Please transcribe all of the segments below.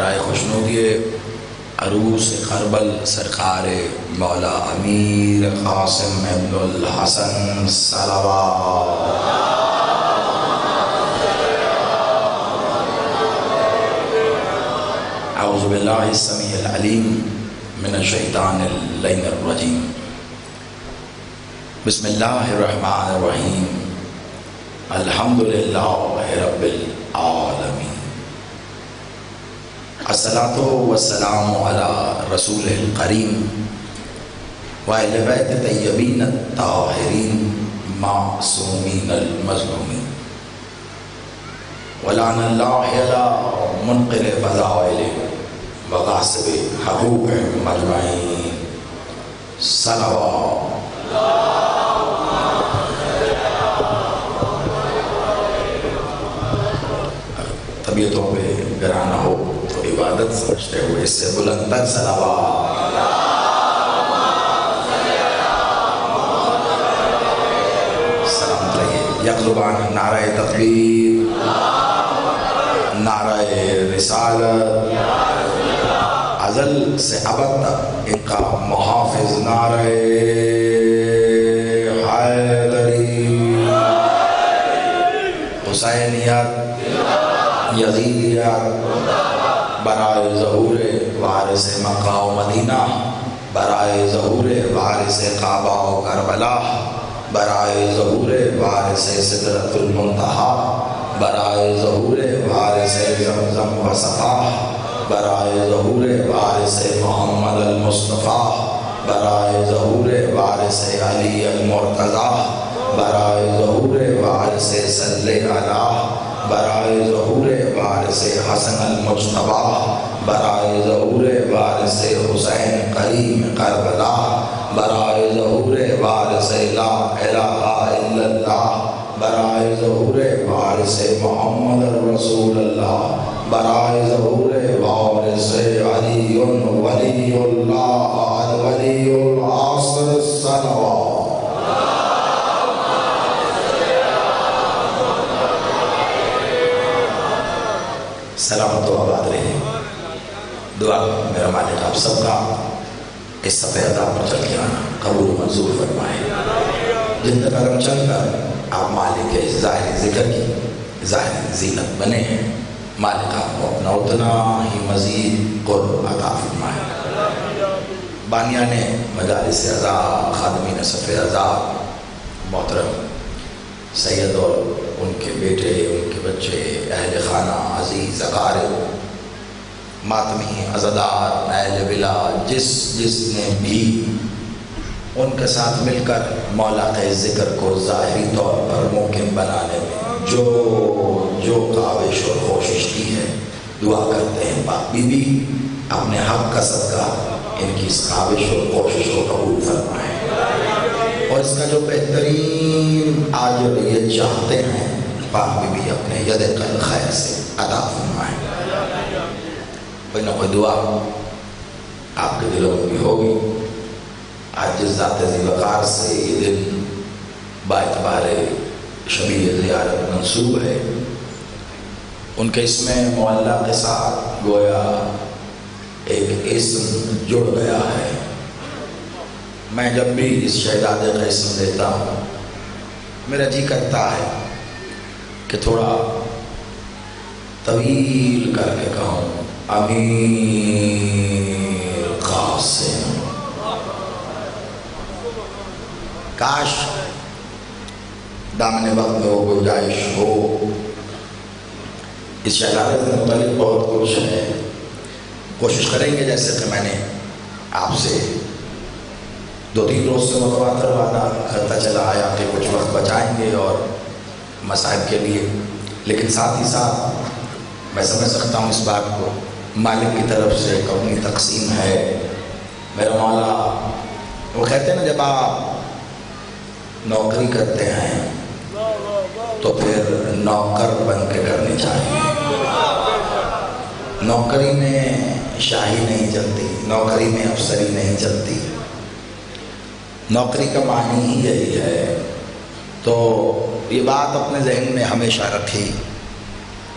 برائے خوشنودی عروس کربل سرکار مولا امیر قاسم ابن الحسن صلوات اعوذ باللہ السمیع العلیم من الشیطان اللعین الرجیم بسم اللہ الرحمن الرحیم الحمدللہ رب العالمین الصلاۃ والسلام علی رسول الکریم وآل بیت طیبین الطاہرین معصومین المظلومین ولعن اللہ علی منقل فضائل وغاصب حقوق مجمعین صلوات طبیعتوں پہ گرانا ہو تو عبادت سمجھتے ہوئے اس سے بلند تر صلوات سلام رہیے یقلبان نعرہ تکبیر نعرہ رسالت ازل سے ابد تک ان کا محافظ نعرہ حیدری حسینیت یزیدیت برائے ظہور وارث مکہ و مدینہ برائے ظہور وارث کعبہ و کربلا برائے ظہور وارث سدرۃ المنتہی برائے ظہور وارث زمزم و صفا برائے ظہور وارث محمد المصطفیٰ برائے ظہور وارث علی المرتضیٰ برائے ظہور وارث صلی علیہ برائے ظہور وارث حسن المجتبیٰ برائے ظہور وارث حسین کریم کربلا برائے ظہور وارث لا الہ الا اللہ برائے ظہور وارث محمد رسول اللہ برائے ظہور وارث علی ولی اللہ الولی العصر صلوات سلامت و آباد رہے دعا میرا مالک آپ سب کا اس صفحہ عذاب پر چل کے آنا قبول منظور فرمائے جن کا کرم چل کر آپ مالک کے ظاہری ذکر کی ظاہری زینت بنے ہیں مالک آپ کو اپنا اتنا ہی مزید قرب عطا فرمائے بانیان مجالس عذاب خادمین صفحہ عذاب محترم سید اور ان کے بیٹے ان کے بچے اہل خانہ عزیز اقارب ماتمی عزادار اہل بلاد جس نے بھی ان کے ساتھ مل کر مولا کے ذکر کو ظاہری طور پر ممکن بنانے میں جو کاوش اور کوشش کی ہے دعا کرتے ہیں پاک بی بی اپنے حق کا صدقہ ان کی اس کاوش اور کوشش کو قبول فرمائے اور اس کا جو بہترین آجر یہ چاہتے ہیں پاک بی بی اپنے ید قلب خیر سے عطا فرمائے کوئی نہ کوئی دعا آپ کے دلوں میں بھی ہوگی آج جس ذات ذی وقار سے یہ دن باعتبار شبیہ زیارت منصوب ہے ان کے اسم معلّہ کے ساتھ گویا ایک اسم جڑ گیا ہے میں جب بھی اس شہزادے کا اسم لیتا ہوں میرا جی کرتا ہے کہ تھوڑا طویل کر کے کہوں امیر قاسم کاش دامن وقت میں وہ گنجائش ہو اس شہزادے سے متعلق بہت کچھ ہے کوشش کریں گے جیسے کہ میں نے آپ سے 2-3 روز سے متواتر وعدہ کرتا چلا آیا کہ کچھ وقت بچائیں گے اور مصائب کے لیے لیکن ساتھ ہی ساتھ میں سمجھ سکتا ہوں اس بات کو مالک کی طرف سے ایک اپنی تقسیم ہے میرا مولا وہ کہتے ہیں نا جب آپ نوکری کرتے ہیں تو پھر نوکر بن کے کرنی چاہیے نوکری میں شاہی نہیں چلتی نوکری میں افسری نہیں چلتی نوکری کا معنی ہی یہی ہے تو یہ بات اپنے ذہن میں ہمیشہ رکھی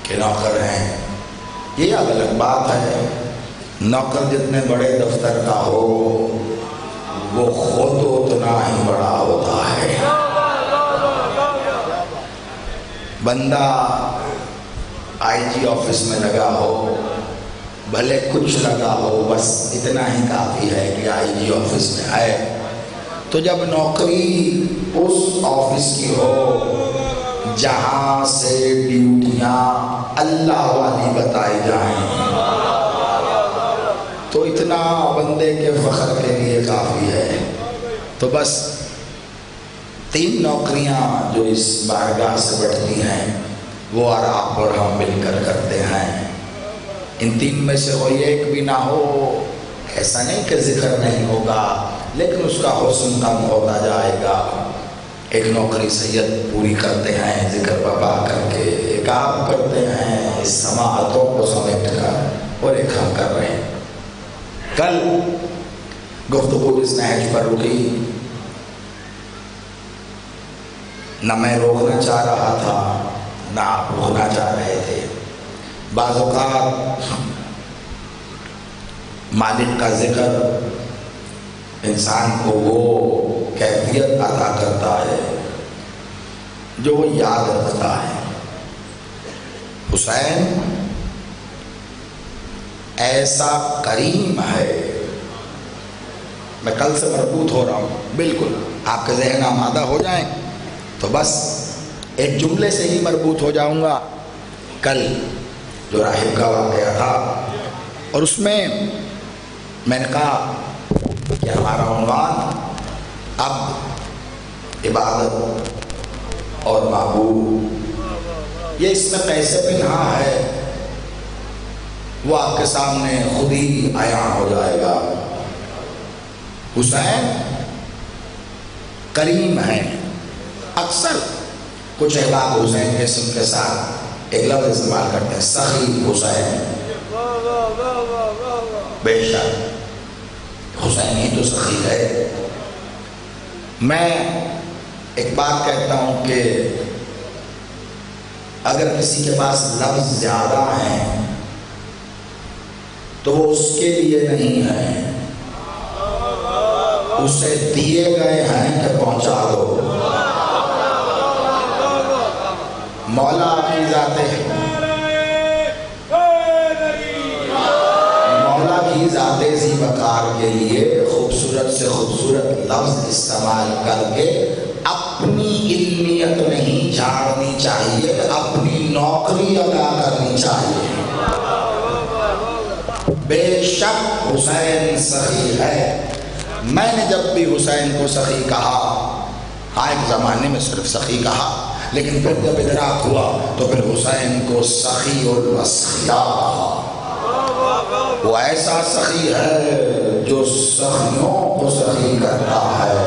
کہ نوکر ہیں یہ الگ بات ہے، نوکر جتنے بڑے دفتر کا ہو وہ خود اتنا ہی بڑا ہوتا ہے۔ بندہ آئی جی آفس میں لگا ہو، بھلے کچھ لگا ہو، بس اتنا ہی کافی ہے کہ آئی جی آفس میں آئے۔ تو جب نوکری اس آفس کی ہو جہاں سے ڈیوٹیاں اللہ والی بتائی جائیں تو اتنا بندے کے فخر کے لیے کافی ہے۔ تو بس 3 نوکریاں جو اس بارگاہ سے بڑھتی ہیں وہ اور آپ اور ہم مل کر کرتے ہیں۔ ان 3 میں سے کوئی ایک بھی نہ ہو، ایسا نہیں کہ ذکر نہیں ہوگا، لیکن اس کا حسن کم ہوتا جائے گا۔ ایک نوکری سید پوری کرتے ہیں ذکر بابا کر کے، ایک آپ کرتے ہیں اس سماعتوں کو سمیٹ کر، اور ایک ہم کر رہے ہیں۔ کل گفتگو اس نہج پر رکی، نہ میں روکنا چاہ رہا تھا نہ آپ روکنا چاہ رہے تھے۔ بعض اوقات مالک کا ذکر انسان کو وہ کیفیت عطا کرتا ہے جو وہ یاد رکھتا ہے۔ حسین ایسا کریم ہے، میں کل سے مربوط ہو رہا ہوں، بالکل آپ کے ذہن آمادہ ہو جائیں تو بس ایک جملے سے ہی مربوط ہو جاؤں گا۔ کل جو راہب کا واقعہ تھا اور اس میں نے کہا کہ ہمارا عنوان اب عبادت اور معبود، یہ اس میں کیسے پنہا ہے وہ آپ کے سامنے خود ہی عیاں ہو جائے گا۔ حسین کریم ہیں، اکثر کچھ احباب حسین کے اسم کے ساتھ ایک لفظ استعمال کرتے ہیں، سخی حسین۔ بے شک حسین ہی تو سخی ہے۔ میں ایک بات کہتا ہوں کہ اگر کسی کے پاس لفظ زیادہ ہیں تو وہ اس کے لیے نہیں ہے، اسے دیے گئے ہیں کہ پہنچا دو۔ مولا کی ذات ذی وقار کے لیے خوبصورت سے خوبصورت لفظ استعمال کر کے اپنی علمیت نہیں جھاڑنی چاہیے، اپنی نوکری ادا کرنی چاہیے۔ بے شک حسین سخی ہے۔ میں نے جب بھی حسین کو سخی کہا، ہاں ایک زمانے میں صرف سخی کہا، لیکن پھر جب ادراک ہوا تو پھر حسین کو سخی الاسخیاء کہا۔ وہ ایسا سخی ہے جو سخیوں کو سخی کرتا ہے۔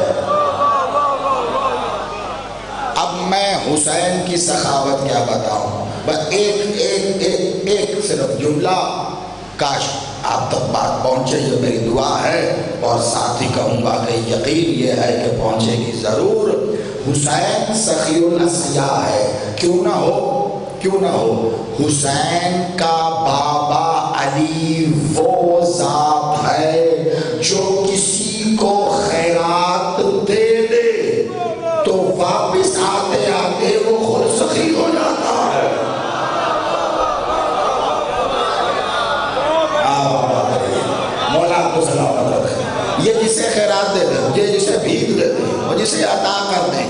اب میں حسین کی سخاوت کیا بتاؤں، بس ایک صرف جملہ، کاش آپ تک بات پہنچے، یہ میری دعا ہے، اور ساتھ ہی کہوں گا کہ یقین یہ ہے کہ پہنچے گی ضرور۔ حسین سخی الاسخیاء ہے، کیوں نہ ہو، حسین کا بابا علی وہ ذات ہے جو کسی کو خیرات دے دے تو واپس آتے آتے وہ خود سخی ہو جاتا ہے۔ مولا کو سلامت رکھے۔ یہ جسے خیرات دے دیں، یہ جسے بھیگ دے دیں، اور جسے عطا کر دیں،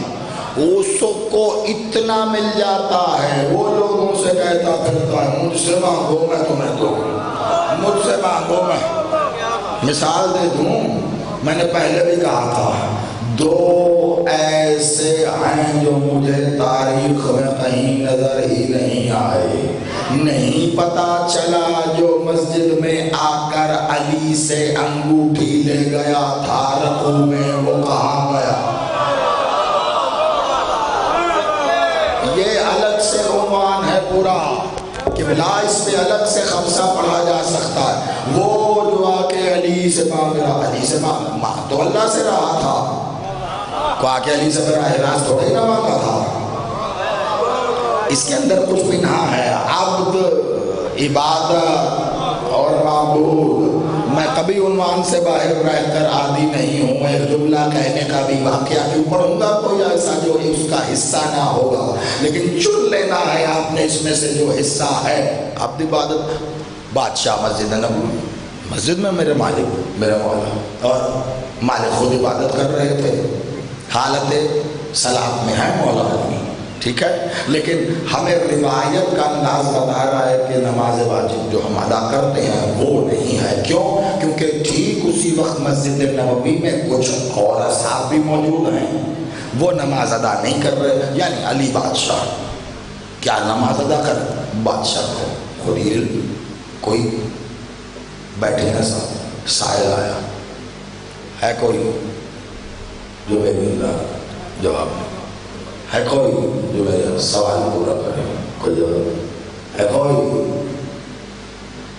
اس کو اتنا مل جاتا ہے، وہ لوگوں سے کہتا پھرتا ہے مجھ سے مانگو میں تمہیں دوں، مجھ سے مانگو میں۔ مثال دے دوں، میں نے پہلے بھی کہا تھا، 2 ایسے ہیں جو مجھے تاریخ میں کہیں نظر ہی نہیں آئے۔ نہیں پتا چلا جو مسجد میں آ کر علی سے انگوٹھی لے گیا تھا رقو میں، وہ کہاں گیا؟ یہ الگ سے عنوان ہے پورا کہ بلا اس پہ الگ سے خمسہ پڑھا جا سکتا ہے۔ وہ جو آ کے علی سے مانگ رہا، علی سے مانگ تو اللہ سے رہا تھا، کو آ کے علی سے براہ راست تھوڑے ہی نہ مانگا تھا۔ اس کے اندر کچھ پنہا ہے، عبد عبادت اور معبود، میں کبھی عنوان سے باہر رہ کر عادی نہیں ہوں، ایک جملہ کہنے کا بھی واقعہ کیوں پڑھوں گا کوئی ایسا جو اس کا حصہ نہ ہوگا، لیکن چن لینا ہے آپ نے اس میں سے جو حصہ ہے۔ عبد عبادت، بادشاہ مسجد نبوی، مسجد میں میرے مالک میرے مولا، اور مالک خود عبادت کر رہے تھے، حالت صلاۃ میں ہے مولا علی، ٹھیک ہے، لیکن ہمیں روایت کا انداز بتا رہا ہے کہ نماز واجب جو ہم ادا کرتے ہیں وہ نہیں ہے۔ کیوں؟ کیونکہ ٹھیک اسی وقت مسجد نبوی میں کچھ اور اصحاب بھی موجود ہیں، وہ نماز ادا نہیں کر رہے، یعنی علی بادشاہ کیا نماز ادا کر؟ بادشاہ کو خود ہی کوئی بیٹھے نہ ساتھ سائل آیا ہے، کوئی جو میری جواب ہے، کوئی جو میرا سوال پورا کرے، کوئی جواب ہے، کوئی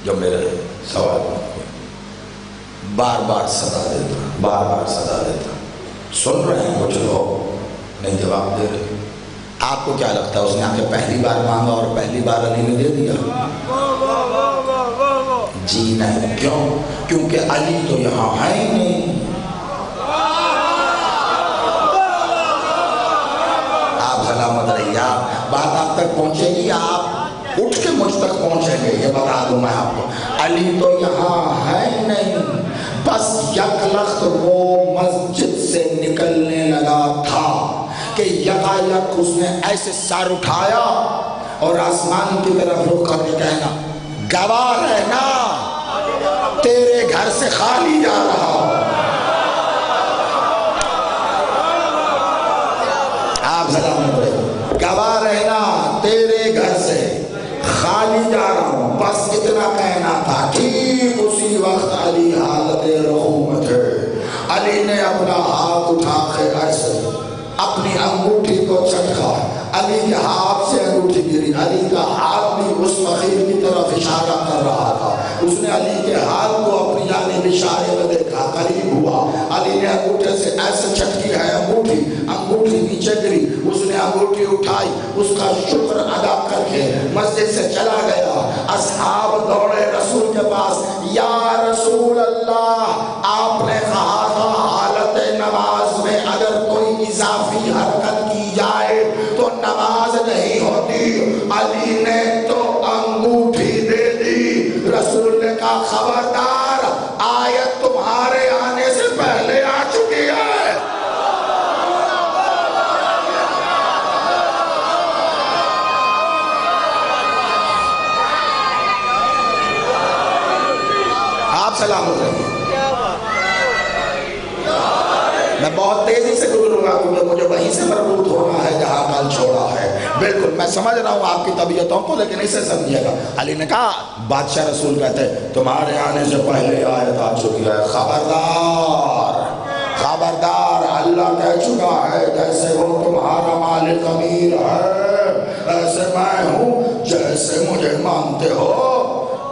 جو میرے سوال بار بار صدا دیتا، بار بار صدا دیتا، سن رہے ہیں کچھ لوگ نہیں جواب دے رہے۔ آپ کو کیا لگتا ہے اس نے آ کے پہلی بار مانگا اور پہلی بار علی نے دے دیا؟ جی نہیں۔ کیوں؟ کیونکہ علی تو یہاں ہے ہی نہیں۔ آپ سلامت رہیے، بات آپ تک پہنچے گی، آپ اٹھ کے مجھ تک پہنچیں گے، یہ بتا دوں میں آپ کو۔ علی تو یہاں ہے ہی نہیں، بس یک لخت وہ مسجد سے نکلنے لگا تھا کہ یکایک اس نے ایسے سر اٹھایا اور آسمان کی طرف رخ کر کے کہنا، گواہ رہنا تیرے گھر سے خالی جا رہا ہوں۔ آپ سلامت رہے، گواہ رہنا تیرے گھر سے خالی جا رہا ہوں، بس اتنا کہنا تھا۔ ٹھیک اسی وقت علی حالت رخو میں تھے، علی نے اپنا ہاتھ اٹھا کے ایسے اپنی انگوٹھی کو چٹکا، علی کے ہاتھ سے انگوٹھی گری، علی کا ہاتھ بھی اس فقیر کی طرف اشارہ کر رہا تھا، اس نے علی کے ہاتھ کو اپنی جانب اشارے میں دیکھا، قریب ہوا، علی نے انگوٹھے سے ایسے چٹکی ہے انگوٹھی نیچے گری، اس نے انگوٹھی اٹھائی، اس کا شکر ادا کر کے مسجد سے چلا گیا۔ اصحاب دوڑے رسول کے پاس، یا رسول اللہ، آپ نے کہا تھا حالت نماز میں اگر کوئی اضافی حرکت کی جائے تو نماز نہیں ہوتی، علی نے تو انگوٹھی دے دی۔ رسول نے کہا خبردار، آیت تمہارے آنے سے پہلے آ چکی ہے۔ آپ سلامت رہیے، میں بہت تیزی سے گزروں گا کیونکہ مجھے وہیں سے مربوط ہونا ہے جہاں کل چھوڑا ہے۔ بالکل میں سمجھ رہا ہوں آپ کی طبیعتوں کو، لیکن اسے سمجھیے گا۔ علی نے کہا، بادشاہ رسول کہتے تمہارے آنے سے پہلے آیت آ چکی ہے، خبردار خبردار، اللہ کہہ چکا ہے جیسے وہ تمہارا مالک امیر ہے ایسے میں ہوں، جیسے مجھے مانتے ہو۔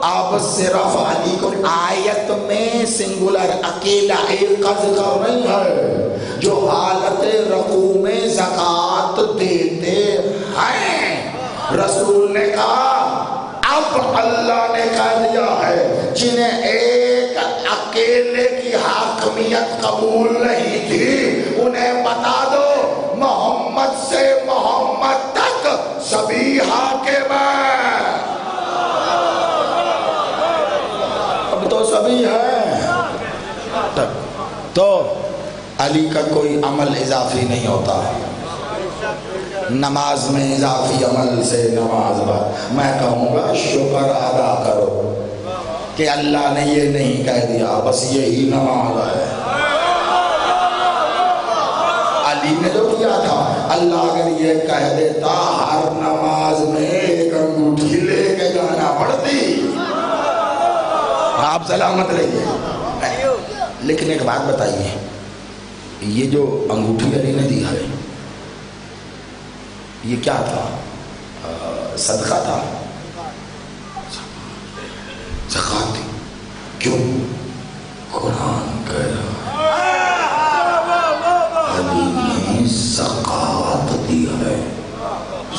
اب صرف علی کو آیت میں سنگولر اکیلا ایک کا ذکر نہیں ہے، جو حالت رکوع میں زکوٰۃ دیتے ہیں۔ رسول نے کہا اب اللہ نے کہہ دیا ہے جنہیں ایک اکیلے کی حاکمیت قبول نہیں تھی انہیں بتا دو محمد سے محمد تک سبھی حاکم ہیں۔ اب تو سبھی ہیں، تو علی کا کوئی عمل اضافی نہیں ہوتا، نماز میں اضافی عمل سے نماز میں کہوں گا شکر ادا کرو کہ اللہ نے یہ نہیں کہہ دیا بس یہی نماز ہے۔ علی نے جو کیا تھا، اللہ اگر یہ کہہ دیتا ہر نماز میں ایک انگوٹھی لے کے جانا پڑتی۔ آپ سلامت رہیے، لیکن ایک بات بتائیے، یہ جو انگوٹھی علی نے دی ہے یہ کیا تھا؟ صدقہ تھا، زکوٰۃ تھی۔ کیوں؟ قرآن کہہ رہا علی نے زکوٰۃ دی ہے،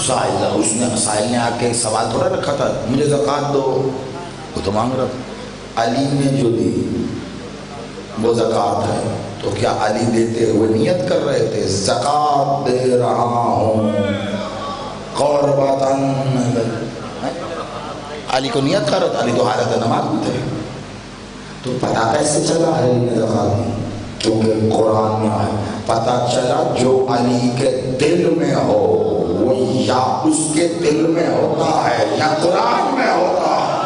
سائلہ اس نے سائل نے آ کے سوال تھوڑا رکھا تھا مجھے زکوٰۃ دو، وہ تو مانگ رہا تھا۔ علی نے جو دی وہ زکوٰۃ ہے، تو کیا علی دیتے ہوئے نیت کر رہے تھے زکوٰۃ دے رہا ہوں قربتاً؟ علی کو نیت کر رہا تھا، علی تو حالت نماز میں تھے۔ تو پتہ کیسے چلا علی نے زکوٰۃ دی؟ کیونکہ قرآن میں آئے پتہ چلا جو علی کے دل میں ہو وہ یا اس کے دل میں ہوتا ہے یا قرآن میں ہوتا ہے۔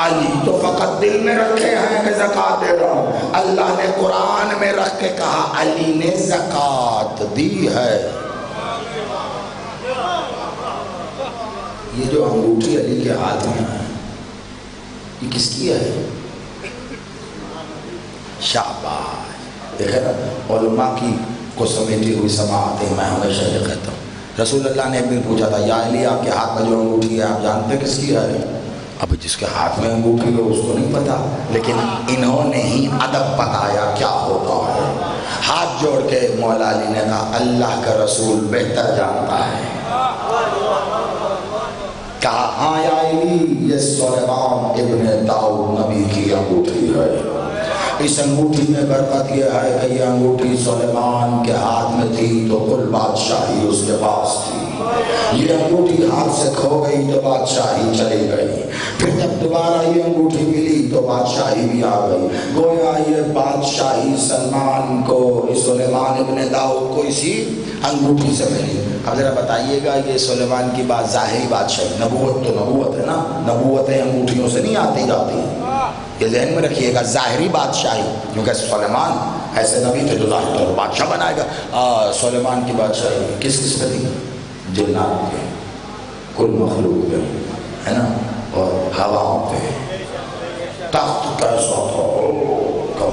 علی تو فقط دل میں رکھے ہیں کہ زکوٰۃ دے رہا ہوں، اللہ نے قرآن میں رکھ کے کہا علی نے زکوٰۃ دی ہے۔ یہ جو انگوٹھی علی کے ہاتھ میں ہے یہ کس کی ہے؟ شاباش، دیکھیں نا علماء کی کو سمیٹی ہوئی سماعتیں میں ہمیشہ یہ کہتا ہوں۔ رسول اللہ نے ایک دن پوچھا تھا یا علی آپ کے ہاتھ میں جو انگوٹھی ہے آپ جانتے کس کی ہے؟ اب جس کے ہاتھ میں انگوٹھی ہے اس کو نہیں پتا، لیکن انہوں نے ہی ادب بتایا کیا ہوتا ہے۔ ہاتھ جوڑ کے مولا علی نے کہا اللہ کا رسول بہتر جانتا ہے۔ کہا ہاں یا علی یہ سلیمان ابن داؤد نبی کی انگوٹھی ہے، اس انگوٹھی میں برکت یہ ہے کہ یہ انگوٹھی سلیمان کے ہاتھ میں تھی تو کل بادشاہی اس کے پاس تھی، یہ انگوٹھی ہاتھ سے کھو گئی تو بادشاہی چلی گئی، پھر جب دوبارہ یہ انگوٹھی ملی تو بادشاہی بھی آ گئی، گویا یہ بادشاہی سلمان کو سلیمان ابن داؤد کو اسی انگوٹھی سے ملی۔ اب ذرا بتائیے گا یہ سلیمان کی بات ظاہری بادشاہی، نبوت تو نبوت ہے نا، نبوتیں انگوٹھیوں سے نہیں آتی جاتی، یہ ذہن میں رکھیے گا ظاہری بادشاہی، کیونکہ سلیمان ایسے نبی تھے جو ظاہر طور بادشاہ بنائے گا۔ سلیمان کی بادشاہی کس کس پہ تھی؟ جنات پہ، کل مخلوق پہ ہے نا، اور ہواؤں پہ۔ تخت کیسا تھا؟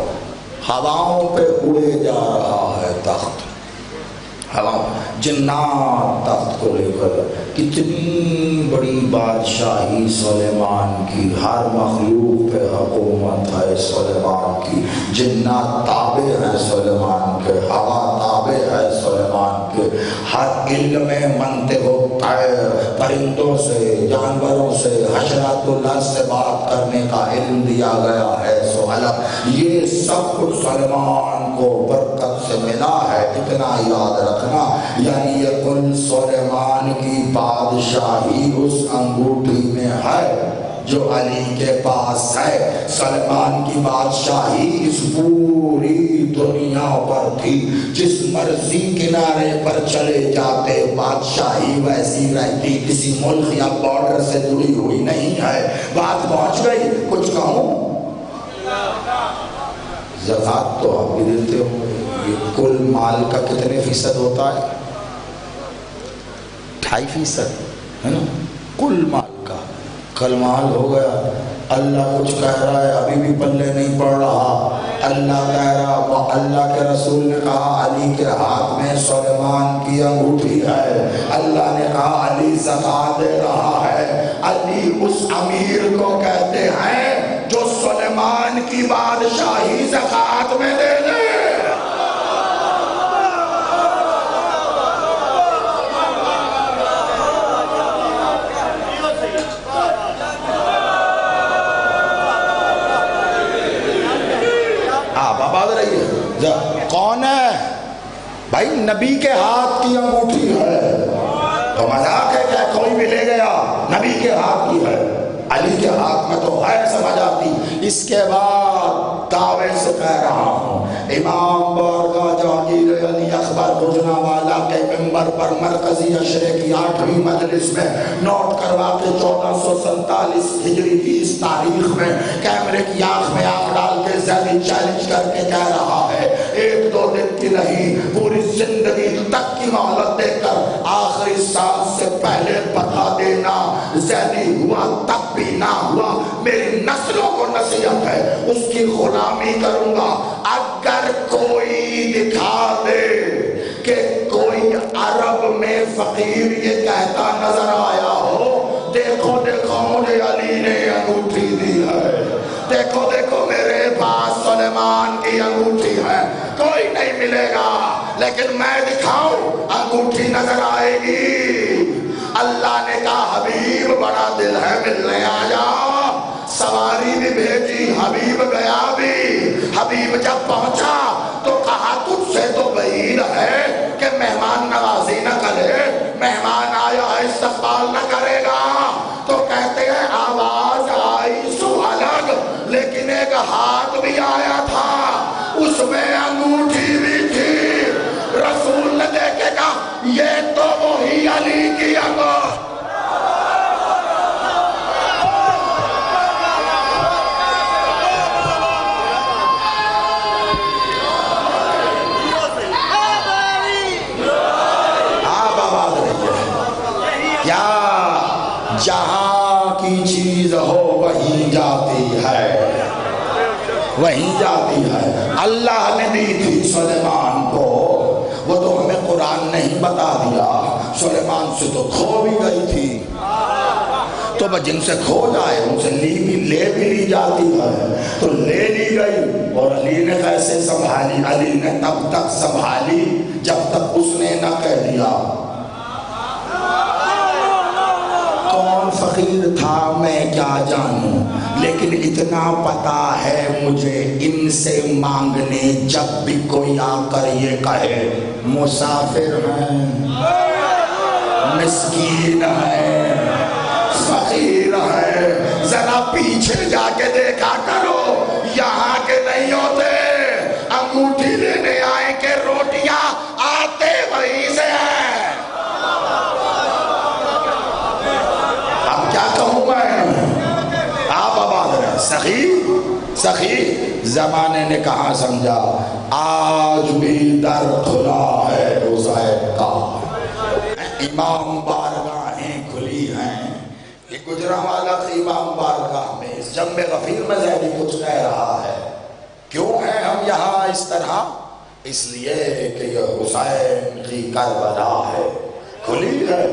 ہواؤں پہ اڑے جا رہا ہے تخت، جنات تخت کو لے کر۔ کتنی بڑی بادشاہی سلیمان کی، ہر مخلوق پہ حکومت ہے سلیمان کی، جنات تابع ہیں سلیمان کے، ہوا تابع ہے سلیمان کے، ہر علم منطق و طیر، پرندوں سے جانوروں سے حشرات اللہ سے بات کرنے کا علم دیا گیا ہے۔ سو یہ سب کچھ سلیمان کو برکت سے ملا ہے، اتنا یاد رکھنا، یعنی یہ کل سلیمان کی بادشاہی اس انگوٹھی میں ہے جو علی کے پاس ہے۔ سلیمان کی بادشاہی اس پوری دنیا پر تھی، جس مرضی کنارے پر چلے جاتے بادشاہی ویسی رہتی، کسی ملک یا بارڈر سے جڑی ہوئی نہیں ہے۔ بات پہنچ گئی، کچھ کہوں؟ زکوٰۃ تو آپ بھی دیتے ہو، یہ کل مال کا کتنے فیصد ہوتا ہے؟ 2.5% ہے نا کل مال کا۔ کل مال ہو گیا، اللہ کچھ کہہ رہا ہے ابھی بھی پلے نہیں پڑ رہا، اللہ کہہ رہا، وہ اللہ کے رسول نے کہا علی کے ہاتھ میں سلیمان کی انگوٹھی ہے، اللہ نے کہا علی زکوٰۃ دے رہا ہے۔ علی اس امیر کو کہتے ہیں جو سلیمان کی بادشاہی زکوٰۃ میں دے دے۔ کون ہے بھائی؟ نبی کے ہاتھ کی انگوٹھی ہے، تو مذاق ہے کیا کوئی بھی لے گیا؟ نبی کے ہاتھ کی ہے، علی کے ہاتھ میں تو ہے سمجھ آتی۔ اس کے بعد دعوے سے کہہ رہا ہوں، امام بارگاہ جہانگیر علی اکبر گجرانوالہ کے منبر پر مرکزی عشرے کی 8ویں مجلس میں نوٹ کروا کے 1447 ہجری کی اس تاریخ میں کیمرے کی آنکھ میں آنکھ ڈال کے ذہنی چیلنج کر کے کہہ رہا ہے، 1-2 دن کی نہیں پوری زندگی تک کی مہلت دے کر آخری سانس سے پہلے بتا دینا، ذہنی ہوا تب بھی نہ ہوا، میری نسلوں کو نصیحت ہے، اس کی غلامی کروں گا۔ اگر کوئی دکھا دے کہ کوئی عرب میں فقیر یہ کہتا نظر آیا ہو، دیکھو دیکھو مجھے علی نے انگوٹھی دی ہے، دیکھو دیکھو میرے پاس سلیمان کی انگوٹھی ہے، کوئی نہیں ملے گا، لیکن میں دکھاؤں انگوٹھی نظر آئے گی۔ اللہ نے کہا حبیب بڑا دل ہے ملنے آیا، سواری بھی بھیجی، حبیب گیا بھی۔ حبیب جب پہنچا تو کہا تجھ سے تو بعید ہے کہ مہمان نوازی نہ کرے، مہمان آیا ہے استقبال نہ کرے گا۔ تو کہتے ہیں آواز آئی سو الگ، لیکن ایک ہاتھ بھی آیا تھا، اس میں انگوٹھی بھی تھی۔ رسول نے دیکھے کہا یہ تو وہی علی کی انگوٹھی۔ جہاں کی چیز ہو وہیں جاتی ہے، وہیں جاتی ہے۔ اللہ نے دی تھی سلیمان کو، وہ تو ہمیں قرآن نہیں بتا دیا، سلیمان سے تو کھو بھی گئی تھی، تو بس جن سے کھو جائے ان سے لے بھی لی جاتی ہے، تو لے لی گئی۔ اور علی نے کیسے سنبھالی؟ علی نے تب تک سنبھالی جب تک اس نے نہ کہہ دیا کون فقیر تھا میں کیا جانوں، لیکن اتنا پتا ہے مجھے ان سے مانگنے جب بھی کوئی آ کر یہ کہے مسافر ہیں، مسکین ہیں، فقیر ہیں، ذرا پیچھے جا کے دیکھا کرو، یہاں کے نہیں ہوتے، انگوٹھی لینے آئے کہ روٹیاں آتے وہیں سے ہیں۔ سخی زمانے نے کہاں سمجھا، آج بھی در کھلا ہے حسین کا، امام بارگاہیں کھلی ہیں۔ یہ گجرانوالہ کی امام بارگاہ میں اس جنب غفیر میں زیدی کچھ کہہ رہا ہے، کیوں ہیں ہم یہاں اس طرح؟ اس لیے کہ یہ حسین کی کربلا ہے، کھلی ہے،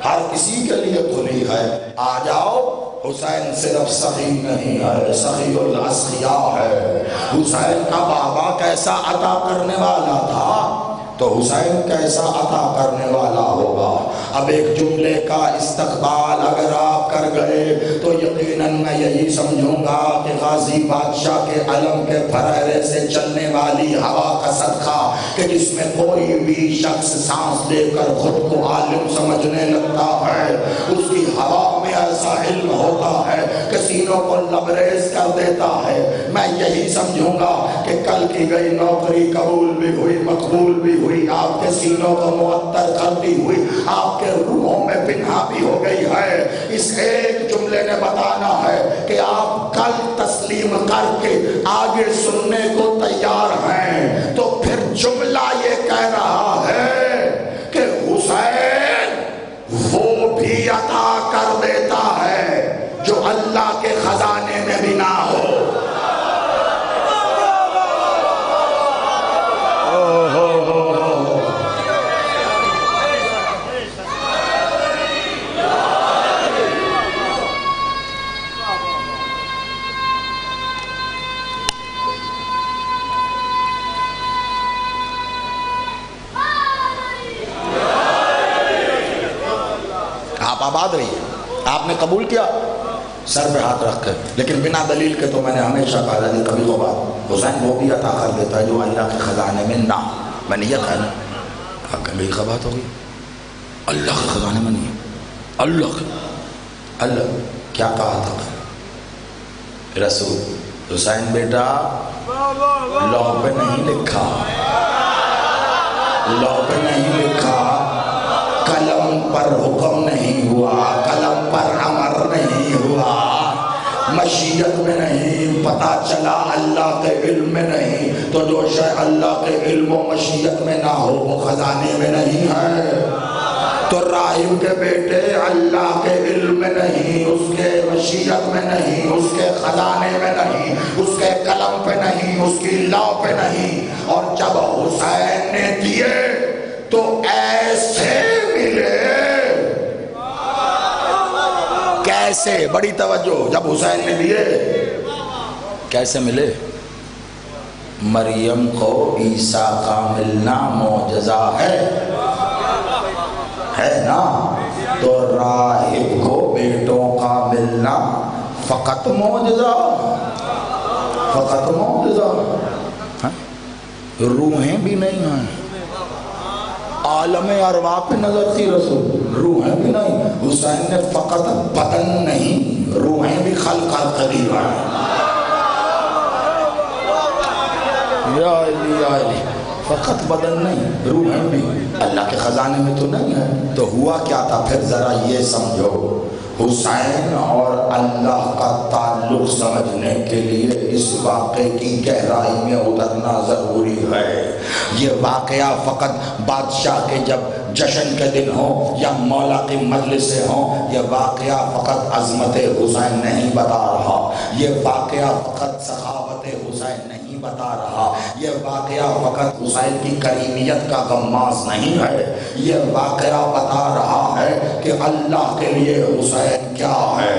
ہر کسی کے لیے کھلی ہے، آ جاؤ۔ حسین صرف سخی نہیں ہے، سخی الاسخیاء ہے۔ حسین کا بابا کیسا عطا کرنے والا تھا تو حسین کیسا عطا کرنے والا ہوگا۔ اب ایک جملے کا استقبال اگر آپ کر گئے تو یقیناً میں یہی سمجھوں گا کہ غازی بادشاہ کے علم کے پھریرے سے چلنے والی ہوا کا صدقہ کہ جس میں کوئی بھی شخص سانس لے کر خود کو عالم سمجھنے لگتا ہے، اس کی ہوا میں ایسا علم ہوتا ہے کہ سینوں کو لبریز کر دیتا ہے۔ میں یہی سمجھوں گا کہ کل کی گئی نوکری قبول بھی ہوئی، مقبول بھی ہوئی، آپ کے سینوں کو معطر کرتی ہوئی، آپ کے روحوں میں پنہا بھی ہو گئی ہے۔ اس ایک جملے نے بتانا ہے کہ آپ کل تسلیم کر کے آگے سننے کو تیار ہیں، تو پھر جملہ یہ کہہ رہا ہے کہ حسین وہ بھی عطا کر دیتا ہے جو اللہ کے خزانے میں بھی نہ ہو۔ آباد رہی ہے، آپ نے قبول کیا سر پہ ہاتھ رکھ کر، لیکن بنا دلیل کے تو میں نے ہمیشہ کہا تھا کبھی کو بات حسین وہ بھی عطا کر دیتا ہے جو اللہ کے خزانے میں نہ، میں نے یہ کہا نا، کبھی کا بات ہوگی اللہ کے خزانے میں نہیں، اللہ کیا کہا تھا رسول حسین بیٹا لوح پہ نہیں لکھا، لوح پہ نہیں لکھا، قلم پر حکم نہیں ہوا، قلم پر امر نہیں ہوا، مشیت میں نہیں، پتہ چلا اللہ کے علم میں نہیں، تو جو شے اللہ کے علم و مشیت میں نہ ہو وہ خزانے میں نہیں ہے۔ تو راہب کے بیٹے اللہ کے علم میں نہیں، اس کے مشیت میں نہیں، اس کے خزانے میں نہیں، اس کے قلم پہ نہیں، اس کی لاء پہ نہیں، اور جب حسین نے دیے تو ایسے ملے، کیسے؟ بڑی توجہ، جب حسین نے دیے کیسے ملے؟ مریم کو عیسیٰ کا ملنا معجزہ ہے، ہے نا؟ تو راہب کو بیٹوں کا ملنا فقط معجزہ، فقط معجزہ، روحیں بھی نہیں ہیں، عالم ارواح پہ نظر تھی رسول، روحیں بھی نہیں۔ حسین نے فقط بدن نہیں، روحیں بھی خلق قریب آئیں۔ یا علی یا علی، فقط بدن نہیں، روحیں بھی اللہ کے خزانے میں تو نہیں ہے۔ تو ہوا کیا تھا پھر ذرا یہ سمجھو، حسین اور اللہ کا تعلق سمجھنے کے لیے اس واقعے کی گہرائی میں اترنا ضروری ہے۔ یہ واقعہ فقط بادشاہ کے جب جشن کے دن ہو یا مولا کی مجلسیں ہوں، یہ واقعہ فقط عظمت حسین نہیں بتا رہا، یہ واقعہ فقط سخاوت حسین نہیں بتا رہا، یہ واقعہ فقط حسین کی کریمیت کا غماز نہیں ہے، یہ واقعہ بتا رہا ہے کہ اللہ کے لیے حسین کیا ہے،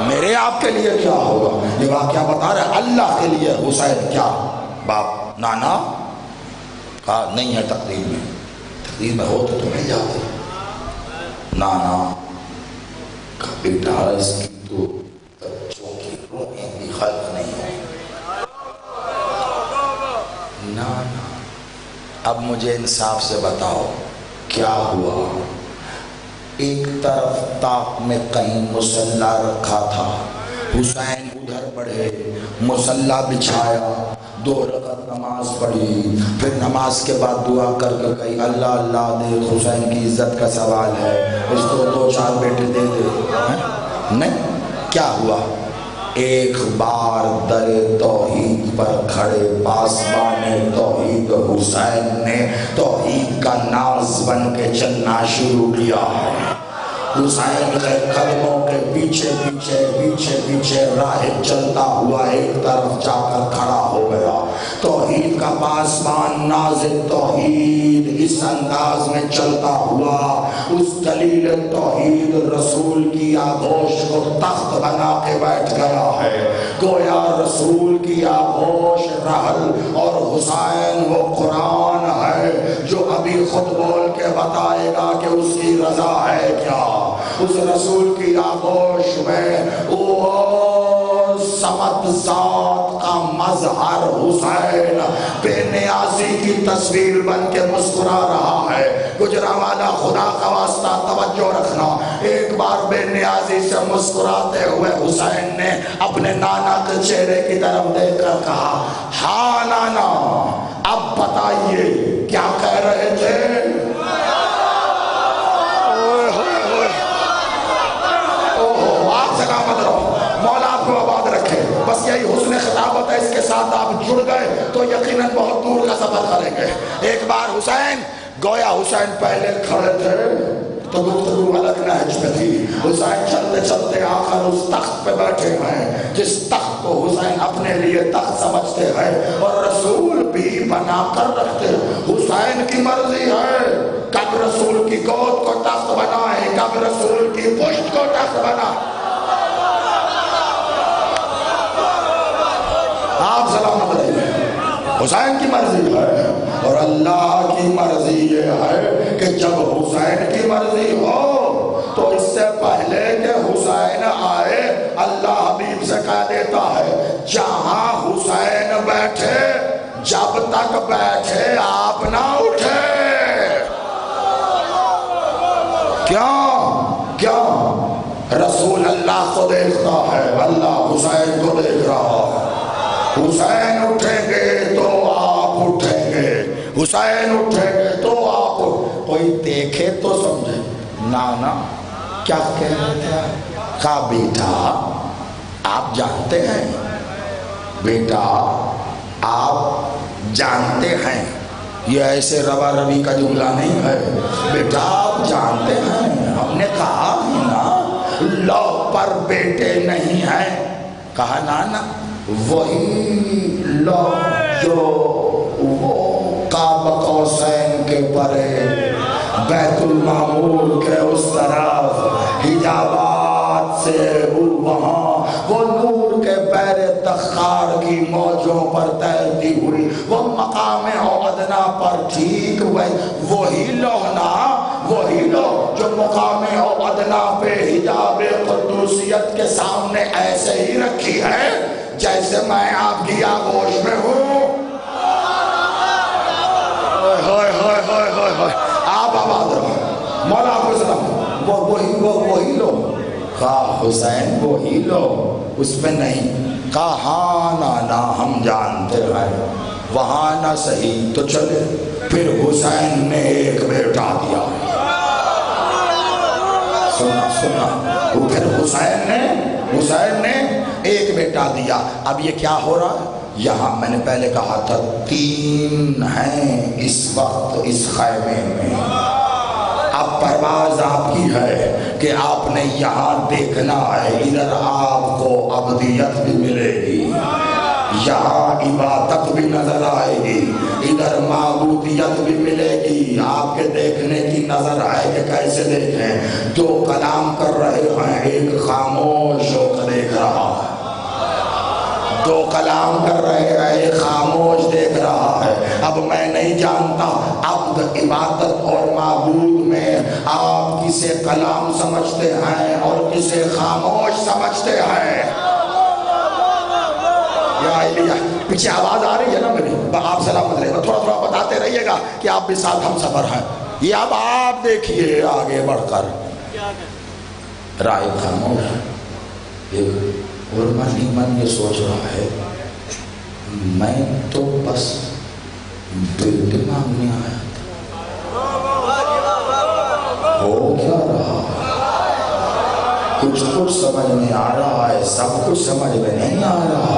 میرے آپ کے لیے کیا ہوگا۔ یہ واقعہ بتا رہا ہے اللہ کے لیے حسین کیا۔ باپ نانا کہا نہیں ہے تقدیر میں، تقدیر میں ہو تو تمہیں جاتے، نانا کا بیٹا اس کی تو بچوں کی روحیں بھی خلق نہیں ہے۔ نانا اب مجھے انصاف سے بتاؤ کیا ہوا؟ ایک طرف طاق میں کہیں مصلی رکھا تھا، حسین ادھر بڑھے، مصلی بچھایا، 2 رکعت نماز پڑھی، پھر نماز کے بعد دعا کر کے کہی اللہ اللہ دیکھ حسین کی عزت کا سوال ہے، اس کو 2-4 بیٹے دے دے۔ نہیں، کیا ہوا؟ ایک بار در توحید پر کھڑے پاسبان توحید حسین نے توحید کا ناز بن کے چلنا شروع کیا۔ حسین کے قدموں کے پیچھے پیچھے پیچھے پیچھے راہب چلتا ہوا ایک طرف جا کر کھڑا ہو گیا۔ توحید کا پاسبان ناظر توحید اس انداز میں چلتا ہوا، اس دلیل توحید رسول کی آغوش کو تخت بنا کے بیٹھ گیا ہے، گویا رسول کی آغوش رحل اور حسین وہ قرآن ہے جو ابھی خود بول کے بتائے گا کہ اس کی رضا ہے کیا۔ اس رسول کی آغوش میں وہ صمد ذات کا مظہر حسین بے نیازی کی تصویر بن کے مسکرا رہا ہے۔ گجرانوالہ خدا کا واسطہ توجہ رکھنا، ایک بار بے نیازی سے مسکراتے ہوئے حسین نے اپنے نانا کے چہرے کی طرف دیکھ کر کہا ہاں نانا اب بتائیے کیا کہہ رہے تھے؟ سلامت رہو، مولا آپ کو آباد رکھے۔ بس یہی حسن خطابت ہے، اس کے ساتھ آپ جڑ گئے تو یقیناً بہت دور کا سفر کریں گے۔ ایک بار حسین گویا حسین پہلے کھڑے تھے تو گفتگو الگ نہج پہ تھی، حسین چلتے چلتے آخر اس تخت پہ بیٹھے ہیں جس تخت کو حسین اپنے لیے تخت سمجھتے ہیں اور رسول بھی بنا کر رکھتے۔ حسین کی مرضی ہے کب رسول کی گود کو تخت بنائے، کب رسول کی پشت کو تخت بنائے۔ آپ سلامت رہیے، حسین کی مرضی ہے اور اللہ کی مرضی یہ ہے کہ جب حسین کی مرضی ہو تو اس سے پہلے کہ حسین آئے اللہ حبیب سے کہہ دیتا ہے جہاں حسین بیٹھے جب تک بیٹھے آپ نہ اٹھے۔ کیا رسول اللہ کو دیکھتا ہے، اللہ حسین کو دیکھ رہا ہے۔ حسین اٹھیں گے تو آپ اٹھیں گے، حسین اٹھیں گے تو آپ کوئی دیکھے تو سمجھے۔ نانا کیا کہہ رہے تھے؟ کہا بیٹا آپ جانتے ہیں، بیٹا آپ جانتے ہیں، یہ ایسے روا روی کا جملہ نہیں ہے، بیٹا آپ جانتے ہیں، ہم نے کہا ہی نا لو پر بیٹے نہیں ہیں۔ کہا نانا وہی لو جو وہ قاب قوسین کے پرے بیت المعمور کے اس طرف حجابات سے او وہاں وہ نور کے بیر تخار کی موجوں پر تیرتی ہوئی وہ مقام ادنا پر ٹھیک وہی لوہنا وہی لو جو مقام ادنا پہ حجاب قدوسیت کے سامنے ایسے ہی رکھی ہے جیسے میں آپ کی آغوش میں ہوں. آپ آباد رہو مولا آپ کو سلام. وہی لو کہا حسین وہی لو اس پہ نہیں کہا ہاں نانا ہم جانتے ہیں وہاں نہ صحیح تو چلے. پھر حسین نے ایک بیٹا دیا. سنا پھر حسین نے ایک بیٹا دیا. اب یہ کیا ہو رہا ہے یہاں میں نے پہلے کہا تھا 3 ہیں اس وقت اس خیمے میں. اب پرواز آپ کی ہے کہ آپ نے یہاں دیکھنا ہے. ادھر آپ کو ابدیت بھی ملے گی یہاں عبادت بھی نظر آئے گی ادھر معبودیت بھی ملے گی. آپ کے دیکھنے کی نظر آئے کہ کیسے دیکھیں. 2 کلام کر رہے ہیں ایک خاموش ہو کر دیکھ رہا ہے. 2 کلام کر رہے ہیں ایک خاموش دیکھ رہا ہے. اب میں نہیں جانتا عبد عبادت اور معبود میں آپ کسے کلام سمجھتے ہیں اور کسے خاموش سمجھتے ہیں. پیچھے آواز آ رہی ہے نا میری آپ سلامت رہے گا. تھوڑا تھوڑا بتاتے رہیے گا کہ آپ بھی ساتھ ہم سفر ہیں. یہ اب آپ دیکھیے آگے بڑھ کر رائے خاموش اور من یہ سوچ رہا ہے میں تو بس بیٹے مانگنے آیا تھا. ہو کیا رہا کچھ سمجھ میں آ رہا ہے سب کچھ سمجھ میں نہیں آ رہا.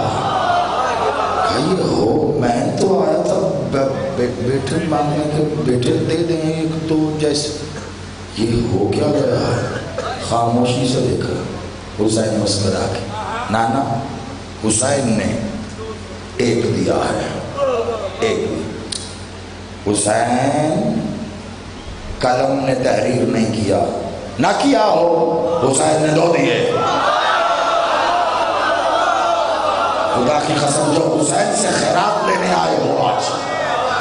یہ ہو میں تو آیا تھا بیٹے مانگنے کے بیٹے دے دیں ایک تو جیسے یہ ہو کیا رہا ہے. خاموشی سے دیکھا حسین مسکرا کے نانا حسین نے ایک دیا ہے ایک. حسین قلم نے تحریر نہیں کیا نہ کیا ہو حسین نے 2 دیے. خدا کی قسم جو حسین سے خیرات لینے آئے ہو آج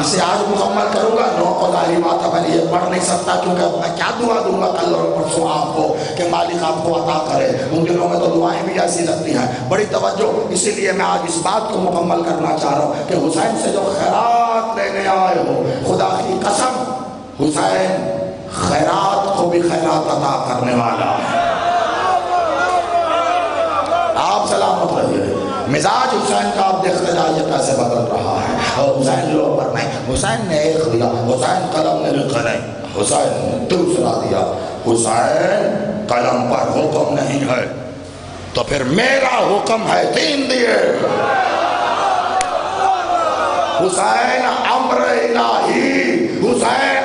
اسے آج مکمل کروں گا. 9 کو ظاہری بات ہے میں یہ پڑھ نہیں سکتا کیونکہ میں کیا دعا دوں گا کل اور پرسوں آپ کو کہ مالک آپ کو عطا کرے. ان دنوں میں تو دعائیں بھی ایسی لگتی ہیں بڑی توجہ. اسی لیے میں آج اس بات کو مکمل کرنا چاہ رہا ہوں کہ حسین سے جو خیرات لینے آئے ہو خدا کی قسم حسین خیرات کو بھی خیرات عطا کرنے والا ہے. آپ سلامت رہیے. مزاج حسین کا آپ دیکھتے جائیے کیسے بدل رہا ہے. اور حسین لوگ پر نہیں حسین نے ایک دیا حسین قلم نے لکھا نہیں حسین نے دوسرا دیا. حسین قلم پر حکم نہیں ہے تو پھر میرا حکم ہے 3 دیے. حسین امر الہی حسین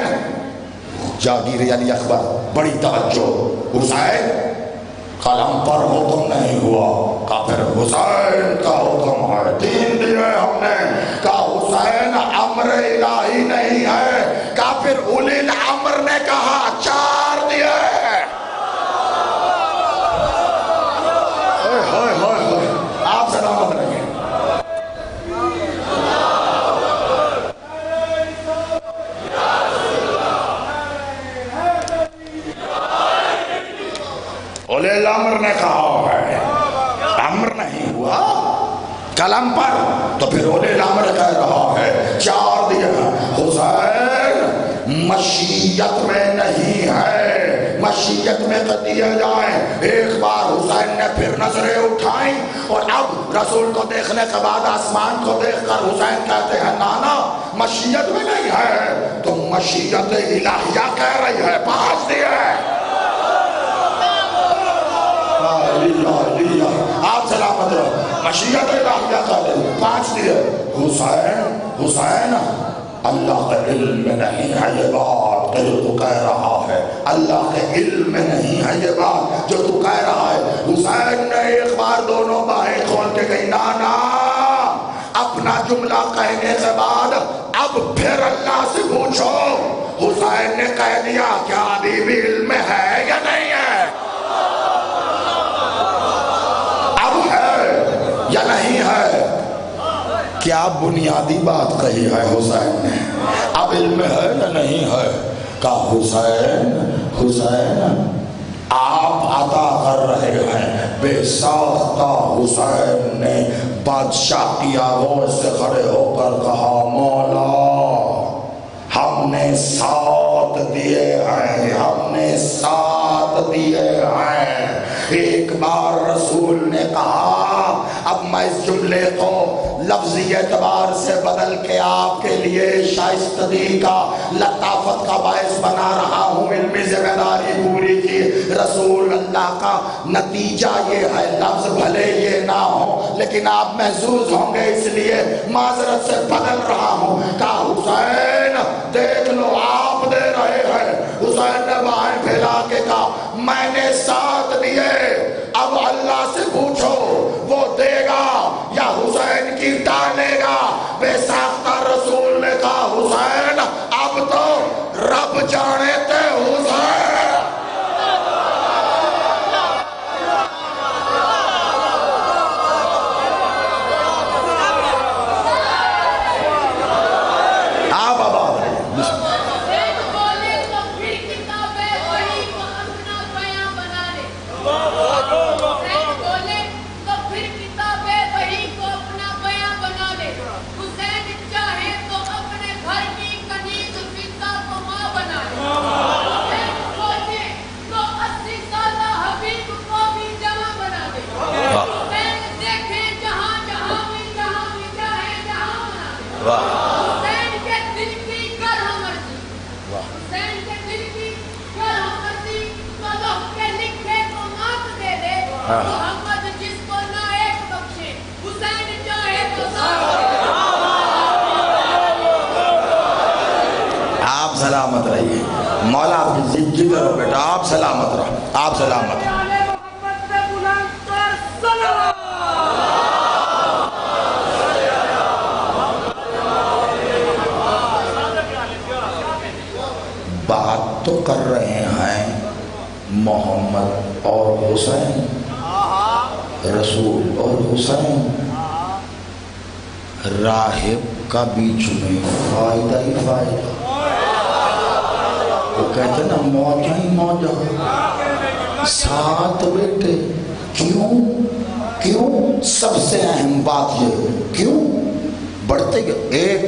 جاگیر یعنی اخبار بڑی توجہ. حسین قلم پر حکم نہیں ہوا کہا پھر حسین کا حکم ہے 3 دیے ہم نے. کہا حسین امر الہی نہیں ہے کہا پھر اولی الامر نے کہا 4 دیے. آپ سلامت رہیں. اولی الامر نے کہا ہے امر نہیں ہوا قلم پر تو پھر اولی الامر کہہ رہا ہے 4 دیے. حسین مشیت میں نہیں ہے مشیت میں دیے جائیں. ایک بار حسین نے پھر نظریں اٹھائیں اور اب رسول کو دیکھنے کے بعد آسمان کو دیکھ کر حسین کہتے ہیں نانا مشیت میں نہیں ہے تو مشیت الہیہ کہہ رہی ہے 5 دیے. آپ سلامت رہو. مشیت الہیہ کا دل 5 دیے. حسین اللہ کا علم میں نہیں ہے یہ بات کہ جو تو کہہ رہا ہے. اللہ کے علم میں نہیں ہے یہ بات جو تو کہہ رہا ہے. حسین نے ایک بار دونوں باہیں کھول کے کہی نانا اپنا جملہ کہنے کے بعد اب پھر اللہ سے پوچھو. حسین نے کہہ دیا کیا ابھی بھی علم ہے یا نہیں ہے. یا نہیں ہے؟ کیا بنیادی بات کہی ہے حسین نے؟ اب علم ہے یا نہیں ہے؟ کہا حسین حسین آپ عطا کر رہے ہیں بے ساختہ۔ حسین نے بادشاہ کی آغوش سے کھڑے ہو کر کہا مولا ہم نے ساتھ دیے ہیں، ہم نے ساتھ دیے ہیں۔ ایک بار رسول نے کہا اب میں اس جملے کو لفظی اعتبار سے بدل کے آپ کے لیے شائستگی کا لطافت کا باعث بنا رہا ہوں، علمی ذمہ داری پوری کی۔ رسول اللہ کا نتیجہ یہ ہے، لفظ بھلے یہ نہ ہو لیکن آپ محظوظ ہوں گے اس لیے معذرت سے بدل رہا ہوں۔ کہا حسین دیکھ لو آپ دے رہے ہیں۔ حسین نے باہیں پھیلا کے کہا میں نے ساتھ دیے، اب اللہ سے پوچھو وہ دے گا یا حسین کی ٹالے گا؟ بے ساختہ رسول نے کہا حسین اب تو رب جانے تے حسین۔ آپ آباد محمد جس کو نائب بخشے، حسین چاہے تو آپ سلامت رہیے، مولا آپ کی زندگی کرو بیٹا، آپ سلامت رہو، آپ سلامت رہو۔ بات تو کر رہے ہیں محمد اور حسین، رسول اور حسین، راہب کا بیچ میں فائدہ ہی فائدہ۔ وہ کہتے نا موجہ ہی موجہ، ساتھ بیٹے۔ کیوں سب سے اہم بات یہ ہے، کیوں بڑھتے گئے، ایک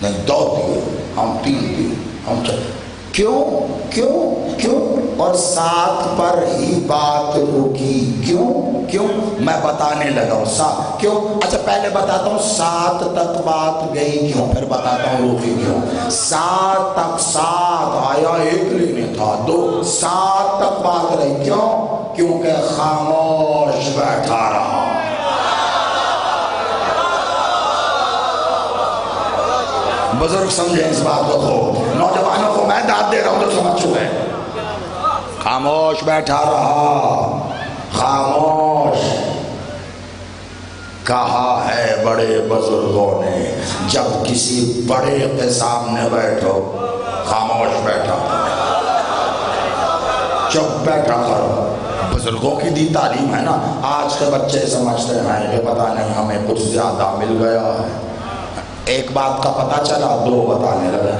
نہیں دو دیے، ہم تین دیے، ہم چلے، کیوں اور ساتھ پر ہی بات رکی، کیوں میں بتانے لگا ہوں کیوں۔ اچھا پہلے بتاتا ہوں سات تک بات گئی کیوں، پھر بتاتا ہوں رکی کیوں۔ سات تک، سات آیا ایک لینے تھا، دو، سات تک بات رہی، کیونکہ خاموش بیٹھا رہا۔ بزرگ سمجھیں اس بات کو، نوجوانوں کو میں داد دے رہا ہوں تو سمجھ چکے۔ خاموش بیٹھا رہا، خاموش۔ کہا ہے بڑے بزرگوں نے جب کسی بڑے کے سامنے بیٹھو خاموش بیٹھا، چپ بیٹھا کرو۔ بزرگوں کی دی تعلیم ہے نا۔ آج کے بچے سمجھتے ہیں کہ پتہ نہیں ہمیں کچھ زیادہ مل گیا ہے، ایک بات کا پتہ چلا دو بتانے لگا۔